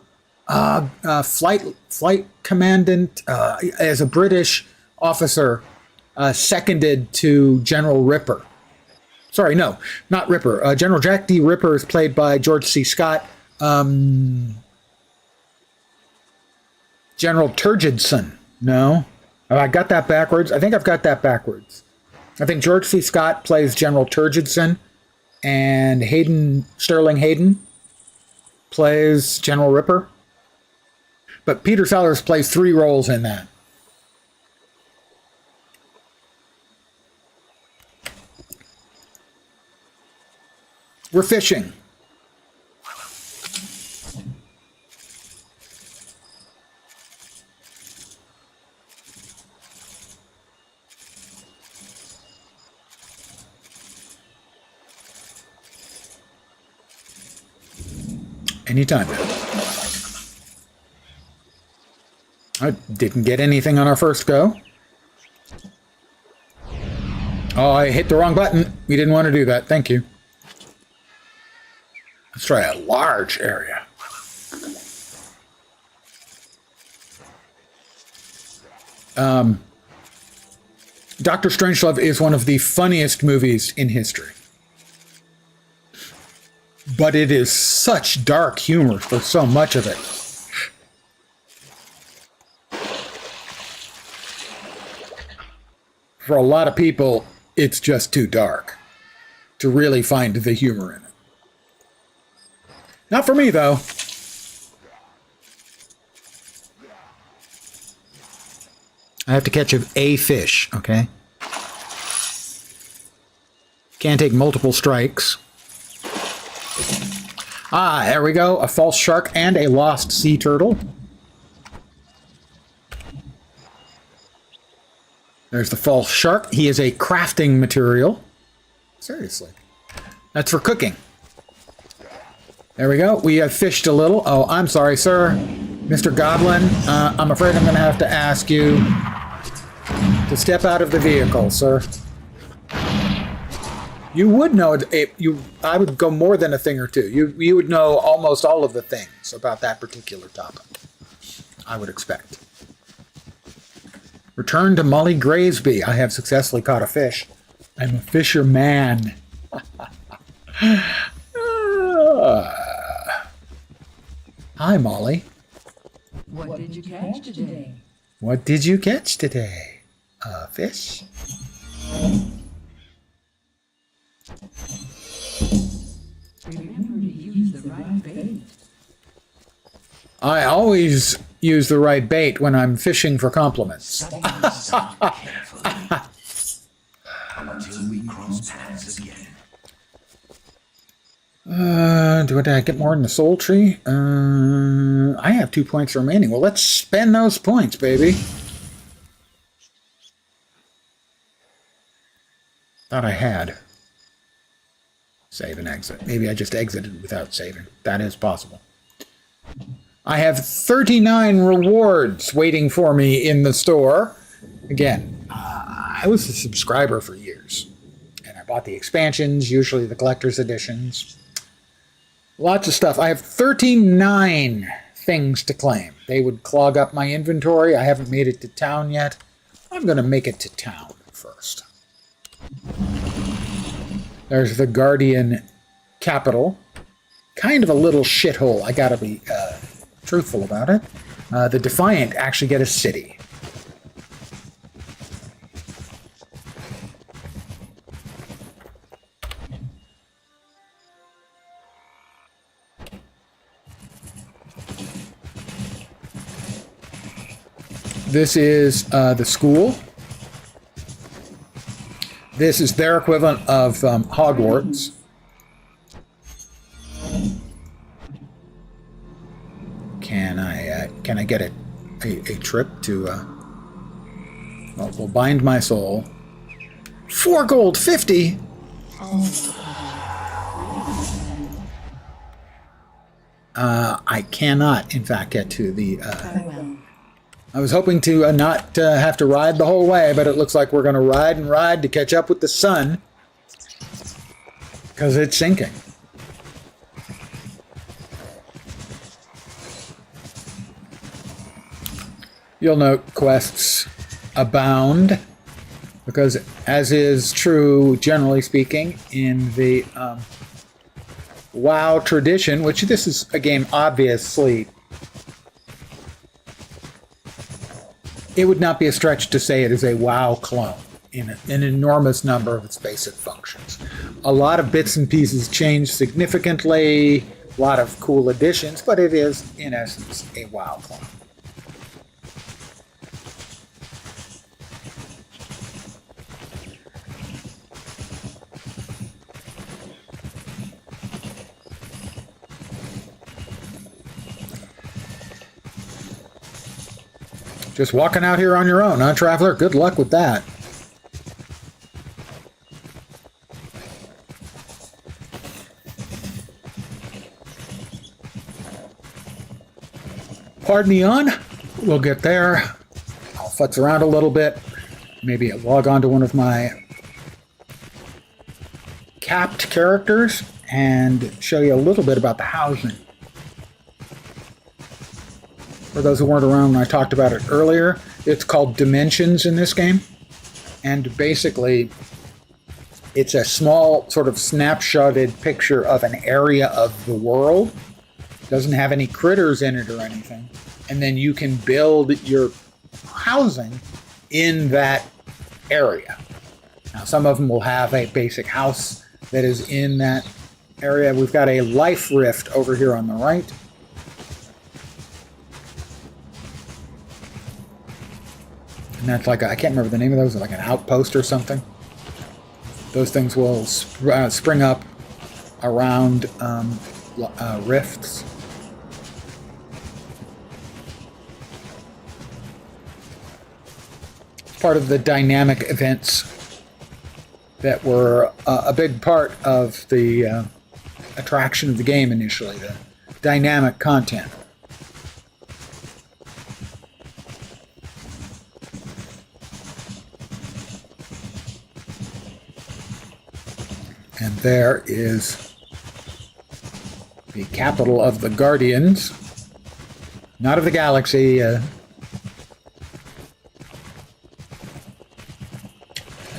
flight commandant as a British officer seconded to General Ripper. Sorry, no, not Ripper. General Jack D. Ripper is played by George C. Scott. General Turgidson. No. Have I got that backwards? I think I've got that backwards. I think George C. Scott plays General Turgidson, and Sterling Hayden plays General Ripper. But Peter Sellers plays 3 roles in that. We're fishing. Anytime. I didn't get anything on our first go. Oh, I hit the wrong button. We didn't want to do that. Thank you. Let's try a large area. Dr. Strangelove is one of the funniest movies in history. But it is such dark humor for so much of it. For a lot of people, it's just too dark to really find the humor in it. Not for me, though. I have to catch a fish, okay? Can't take multiple strikes. Ah, there we go. A false shark and a lost sea turtle. There's the false shark. He is a crafting material. Seriously. That's for cooking. There we go. We have fished a little. Oh, I'm sorry, sir. Mr. Goblin, I'm afraid I'm going to have to ask you to step out of the vehicle, sir. You would know, I would go more than a thing or two. You would know almost all of the things about that particular topic, I would expect. Return to Molly Graysby. I have successfully caught a fish. I'm a fisherman. Hi, Molly. What did you catch today? What did you catch today? A fish? Remember to use the right bait. I always use the right bait when I'm fishing for compliments. Until we cross paths again. Did I get more in the soul tree? I have 2 points remaining. Well, let's spend those points, baby. Thought I had. Save and exit. Maybe I just exited without saving. That is possible. I have 39 rewards waiting for me in the store. Again, I was a subscriber for years. And I bought the expansions, usually the collector's editions. Lots of stuff. I have 39 things to claim. They would clog up my inventory. I haven't made it to town yet. I'm going to make it to town first. There's the Guardian Capital. Kind of a little shithole. I got to be truthful about it. The Defiant actually get a city. This is the school. This is their equivalent of Hogwarts. Can I get a trip to? Well, we'll bind my soul. 4 gold, 50. I cannot, in fact, get to the. I was hoping to not have to ride the whole way, but it looks like we're going to ride and ride to catch up with the sun. Because it's sinking. You'll note quests abound. Because as is true, generally speaking, in the WoW tradition, which this is a game obviously... It would not be a stretch to say it is a WoW clone in an enormous number of its basic functions. A lot of bits and pieces change significantly, a lot of cool additions, but it is, in essence, a WoW clone. Just walking out here on your own, huh, Traveler? Good luck with that. Pardon me on. We'll get there. I'll futz around a little bit. Maybe log on to one of my capped characters and show you a little bit about the housing. For those who weren't around when I talked about it earlier, it's called Dimensions in this game. And basically, it's a small sort of snapshotted picture of an area of the world. Doesn't have any critters in it or anything. And then you can build your housing in that area. Now, some of them will have a basic house that is in that area. We've got a life rift over here on the right. And that's like, I can't remember the name of those, like an outpost or something. Those things will spring up around rifts. Part of the dynamic events that were a big part of the attraction of the game initially, the dynamic content. And there is the capital of the Guardians, not of the galaxy. I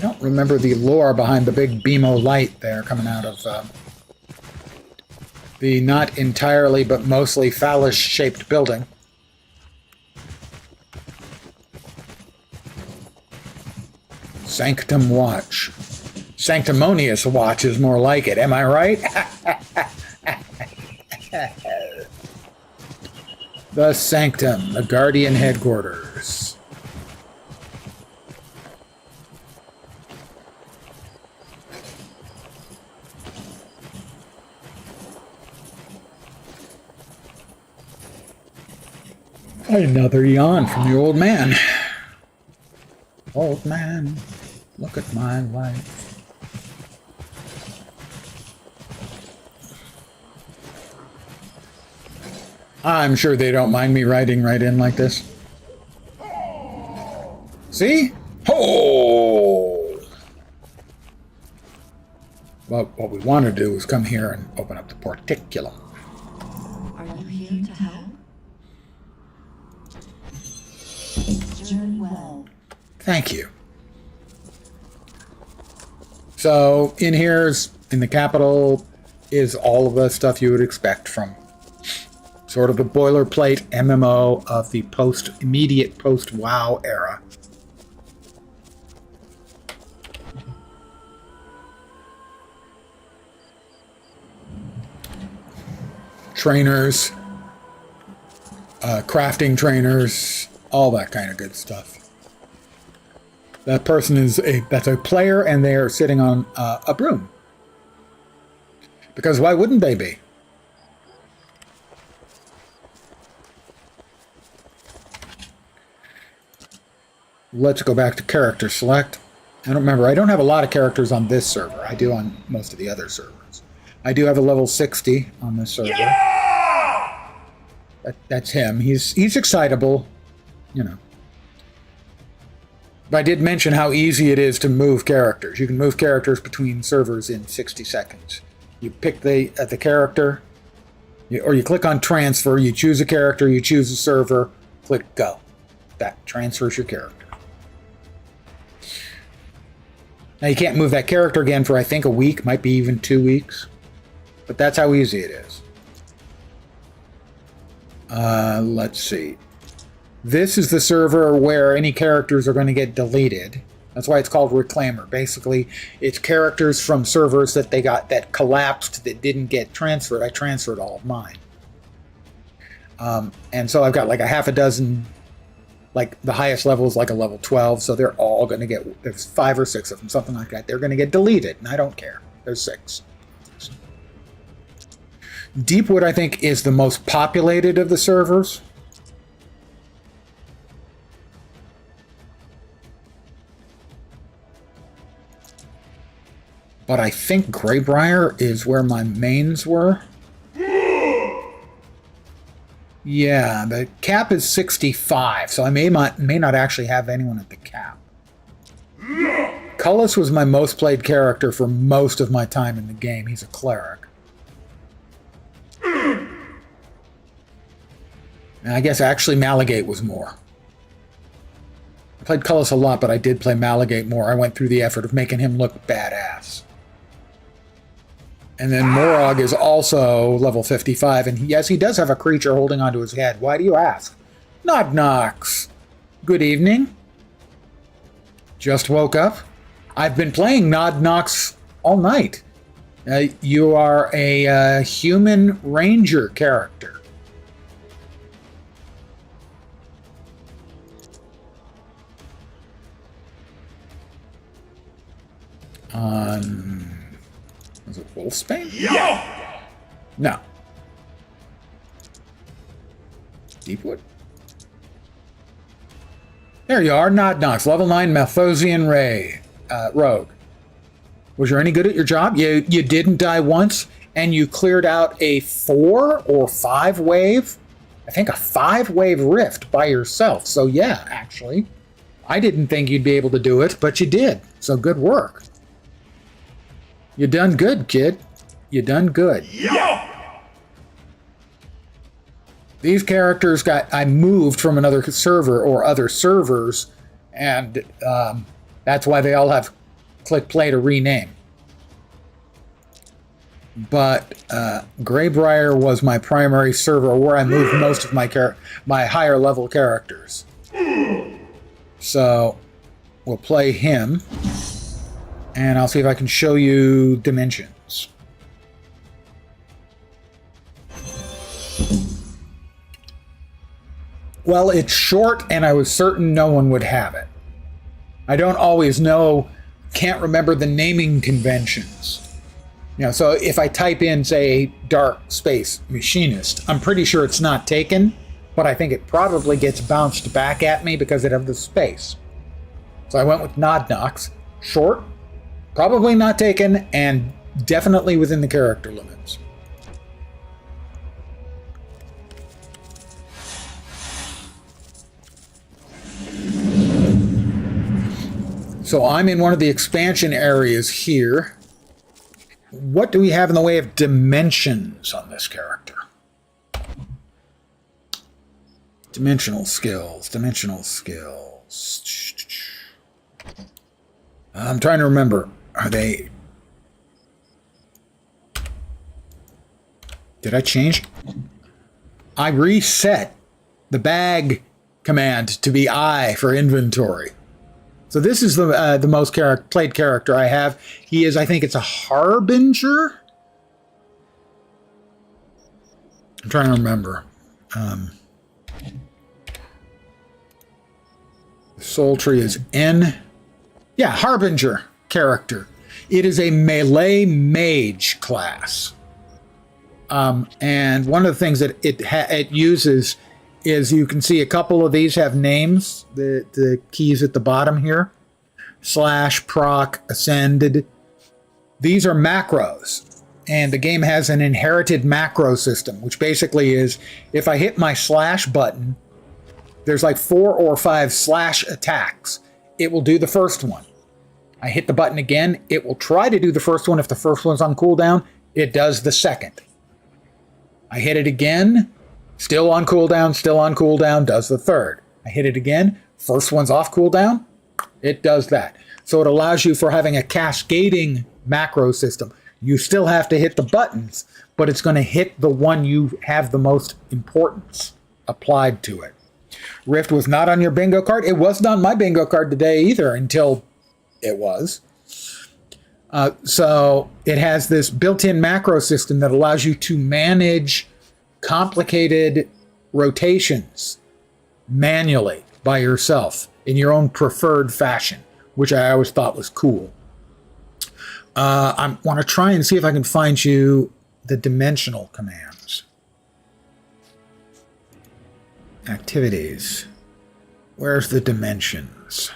don't remember the lore behind the big beam of light there coming out of the not entirely but mostly phallus-shaped building. Sanctum Watch. Sanctimonious Watch is more like it, am I right? The Sanctum, the Guardian headquarters. Another yawn from the old man. Old man, look at my life. I'm sure they don't mind me riding right in like this. See? Oh! Well, what we want to do is come here and open up the porticulum. Are you here to help? Journey well. Thank you. So, in here's, in the capital, is all of the stuff you would expect from sort of the boilerplate MMO of the immediate post-WoW era. Trainers, crafting trainers, all that kind of good stuff. That person that's a player, and they are sitting on a broom. Because why wouldn't they be? Let's go back to character select. I don't remember. I don't have a lot of characters on this server. I do on most of the other servers. I do have a level 60 on this server. Yeah! That's him. He's excitable, you know. But I did mention how easy it is to move characters. You can move characters between servers in 60 seconds. You pick the character, or you click on transfer, you choose a character, you choose a server, click go. That transfers your character. Now you can't move that character again for I think a week, might be even 2 weeks. But that's how easy it is. Let's see. This is the server where any characters are going to get deleted. That's why it's called Reclaimer. Basically, it's characters from servers that collapsed, that didn't get transferred. I transferred all of mine. And so I've got like a half a dozen, like the highest level is like a level 12, so they're all going to get, there's 5 or 6 of them, something like that. They're going to get deleted, and I don't care. There's 6. Deepwood, I think, is the most populated of the servers. But I think Greybriar is where my mains were. Yeah, the cap is 65, so I may not actually have anyone at the cap. Cullis was my most played character for most of my time in the game. He's a cleric. And I guess actually Malagate was more. I played Cullis a lot, but I did play Malagate more. I went through the effort of making him look badass. And then Morog is also level 55, and yes, he does have a creature holding onto his head. Why do you ask? Nod Nox. Good evening. Just woke up. I've been playing Nod Nox all night. You are a human ranger character. Was it Wolfsbane? Yeah! No. Deepwood? There you are, Nod Nox, level 9 Malthosian Rogue. Was you any good at your job? You didn't die once, and you cleared out a 4 or 5 wave? I think a 5 wave rift by yourself. So yeah, actually. I didn't think you'd be able to do it, but you did. So good work. You done good, kid. You done good. Yeah! These characters I moved from another server or other servers, and that's why they all have click play to rename. But Greybriar was my primary server where I moved most of my higher level characters. So we'll play him, and I'll see if I can show you dimensions. Well, it's short, and I was certain no one would have it. I don't always know, can't remember the naming conventions. You know, so if I type in, say, Dark Space Machinist, I'm pretty sure it's not taken, but I think it probably gets bounced back at me because it has the space. So I went with Nod Nox. Short, probably not taken, and definitely within the character limits. So I'm in one of the expansion areas here. What do we have in the way of dimensions on this character? Dimensional skills, dimensional skills. I'm trying to remember. Are they... Did I change? I reset the bag command to be I for inventory. So this is the most played character I have. He is, I think it's a Harbinger? I'm trying to remember. The soul tree is N. Yeah, Harbinger character. It is a melee mage class. And one of the things that it uses is you can see a couple of these have names, the keys at the bottom here. Slash, proc, ascended. These are macros. And the game has an inherited macro system, which basically is if I hit my slash button, there's like 4 or 5 slash attacks. It will do the first one. I hit the button again, it will try to do the first one. If the first one's on cooldown, it does the second. I hit it again, still on cooldown, does the third. I hit it again, first one's off cooldown, it does that. So it allows you for having a cascading macro system. You still have to hit the buttons, but it's going to hit the one you have the most importance applied to it. Rift was not on your bingo card. It wasn't on my bingo card today either until it was. So it has this built-in macro system that allows you to manage complicated rotations manually by yourself in your own preferred fashion, which I always thought was cool. I want to try and see if I can find you the dimensional commands. Activities. Where's the dimensions?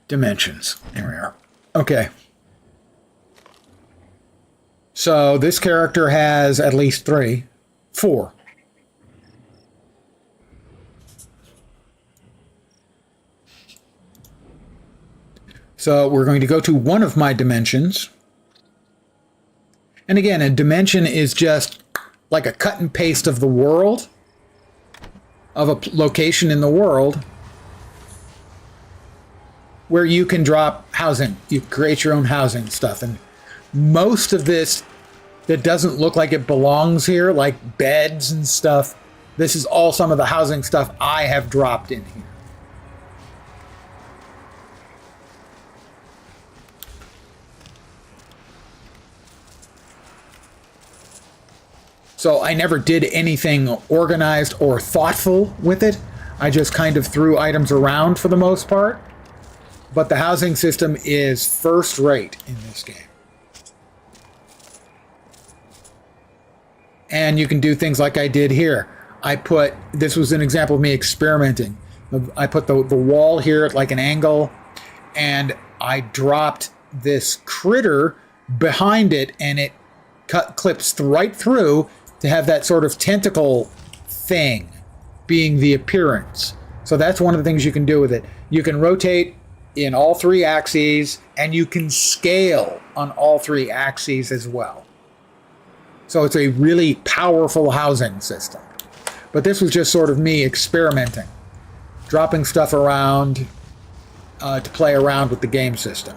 Dimensions. There we are. Okay. So this character has at least 4 So we're going to go to one of my dimensions. And again, a dimension is just like a cut and paste of the world, of a location in the world, where you can drop housing. You create your own housing stuff. And most of this that doesn't look like it belongs here, like beds and stuff, this is all some of the housing stuff I have dropped in here. So I never did anything organized or thoughtful with it. I just kind of threw items around for the most part. But the housing system is first rate in this game. And you can do things like I did here. This was an example of me experimenting. I put the wall here at like an angle, and I dropped this critter behind it, and it clips right through to have that sort of tentacle thing being the appearance. So that's one of the things you can do with it. You can rotate in all three axes, and you can scale on all three axes as well. So it's a really powerful housing system. But this was just sort of me experimenting, dropping stuff around to play around with the game system.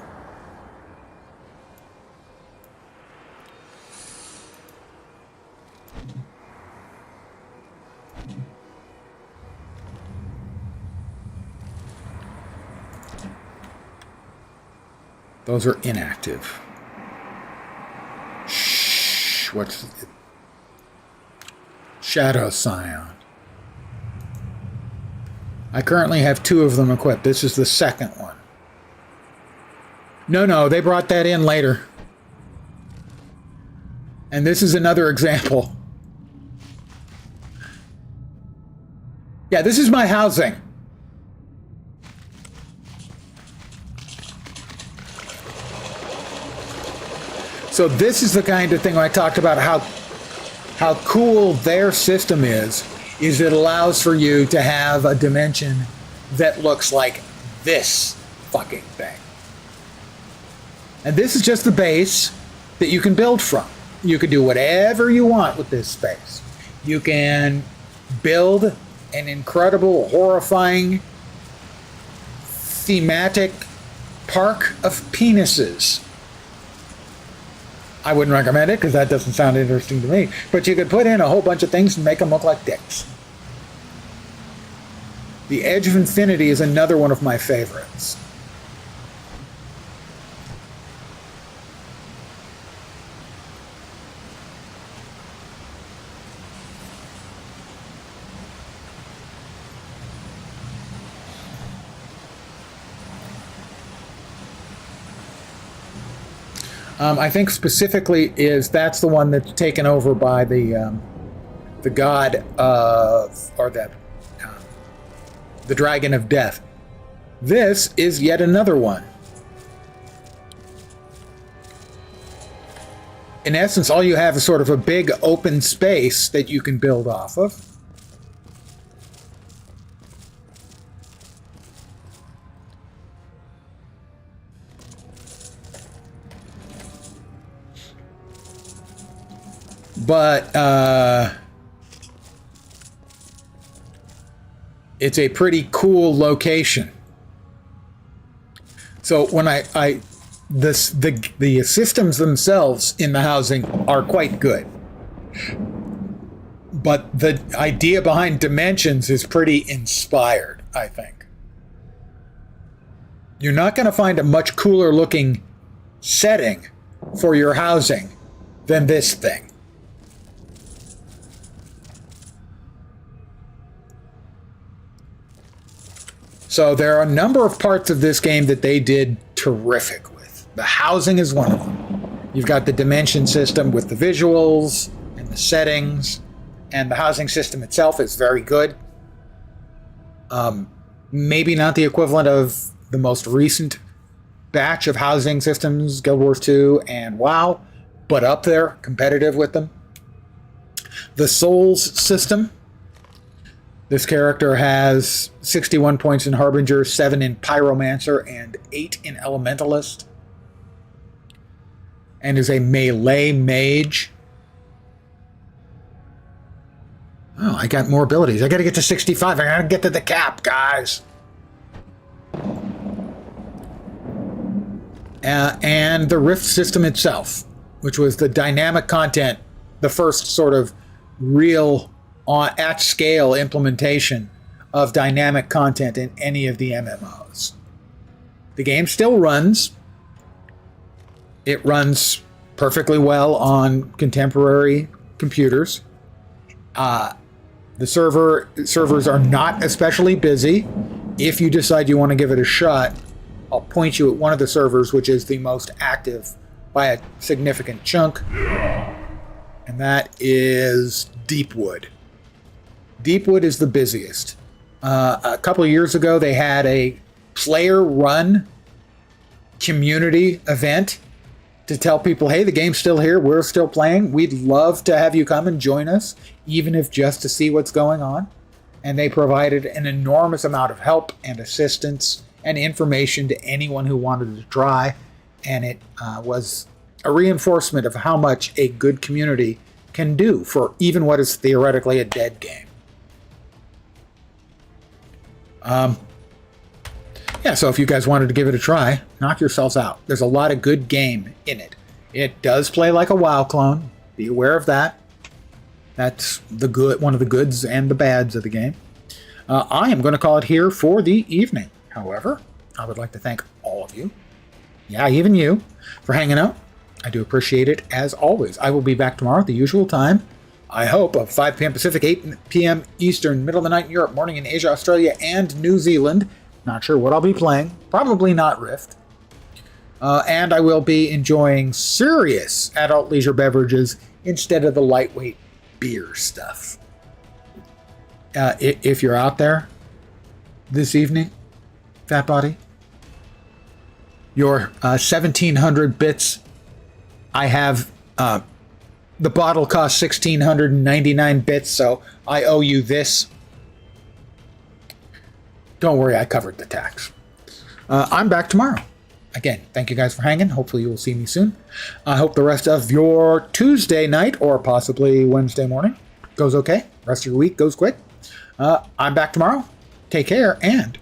Those are inactive. Shh, what's it? Shadow Scion. I currently have 2 of them equipped. This is the second one. No, they brought that in later. And this is another example. Yeah, this is my housing. So this is the kind of thing I talked about, how cool their system is it allows for you to have a dimension that looks like this fucking thing. And this is just the base that you can build from. You can do whatever you want with this space. You can build an incredible, horrifying, thematic park of penises. I wouldn't recommend it because that doesn't sound interesting to me. But you could put in a whole bunch of things and make them look like dicks. The Edge of Infinity is another one of my favorites. I think specifically that's the one that's taken over by the god of, or the dragon of death. This is yet another one. In essence, all you have is sort of a big open space that you can build off of. But it's a pretty cool location. So when the systems themselves in the housing are quite good, but the idea behind dimensions is pretty inspired, I think. You're not going to find a much cooler looking setting for your housing than this thing. So there are a number of parts of this game that they did terrific with. The housing is one of them. You've got the dimension system with the visuals and the settings, and the housing system itself is very good. Maybe not the equivalent of the most recent batch of housing systems, Guild Wars 2 and WoW, but up there, competitive with them. The Souls system This character has 61 points in Harbinger, 7 in Pyromancer, and 8 in Elementalist. And is a melee mage. Oh, I got more abilities. I gotta get to 65. I gotta get to the cap, guys. And the Rift system itself, which was the dynamic content, the first sort of real at scale implementation of dynamic content in any of the MMOs. The game still runs. It runs perfectly well on contemporary computers. The servers are not especially busy. If you decide you want to give it a shot, I'll point you at one of the servers, which is the most active by a significant chunk, and that is Deepwood. Deepwood is the busiest. A couple of years ago, they had a player-run community event to tell people, hey, the game's still here, we're still playing, we'd love to have you come and join us, even if just to see what's going on. And they provided an enormous amount of help and assistance and information to anyone who wanted to try, and it was a reinforcement of how much a good community can do for even what is theoretically a dead game. Yeah, so if you guys wanted to give it a try, knock yourselves out. There's a lot of good game in it. It does play like a WoW clone. Be aware of that. That's the good, one of the goods and the bads of the game. I am going to call it here for the evening. However, I would like to thank all of you, yeah, even you, for hanging out. I do appreciate it as always. I will be back tomorrow at the usual time, I hope, of 5 p.m. Pacific, 8 p.m. Eastern, middle of the night in Europe, morning in Asia, Australia, and New Zealand. Not sure what I'll be playing. Probably not Rift. And I will be enjoying serious adult leisure beverages instead of the lightweight beer stuff. If you're out there this evening, Fat Body, your 1,700 bits, I have... the bottle costs 1,699 bits, so I owe you this. Don't worry, I covered the tax. I'm back tomorrow. Again, thank you guys for hanging. Hopefully you will see me soon. I hope the rest of your Tuesday night, or possibly Wednesday morning, goes okay. Rest of your week goes quick. I'm back tomorrow. Take care, and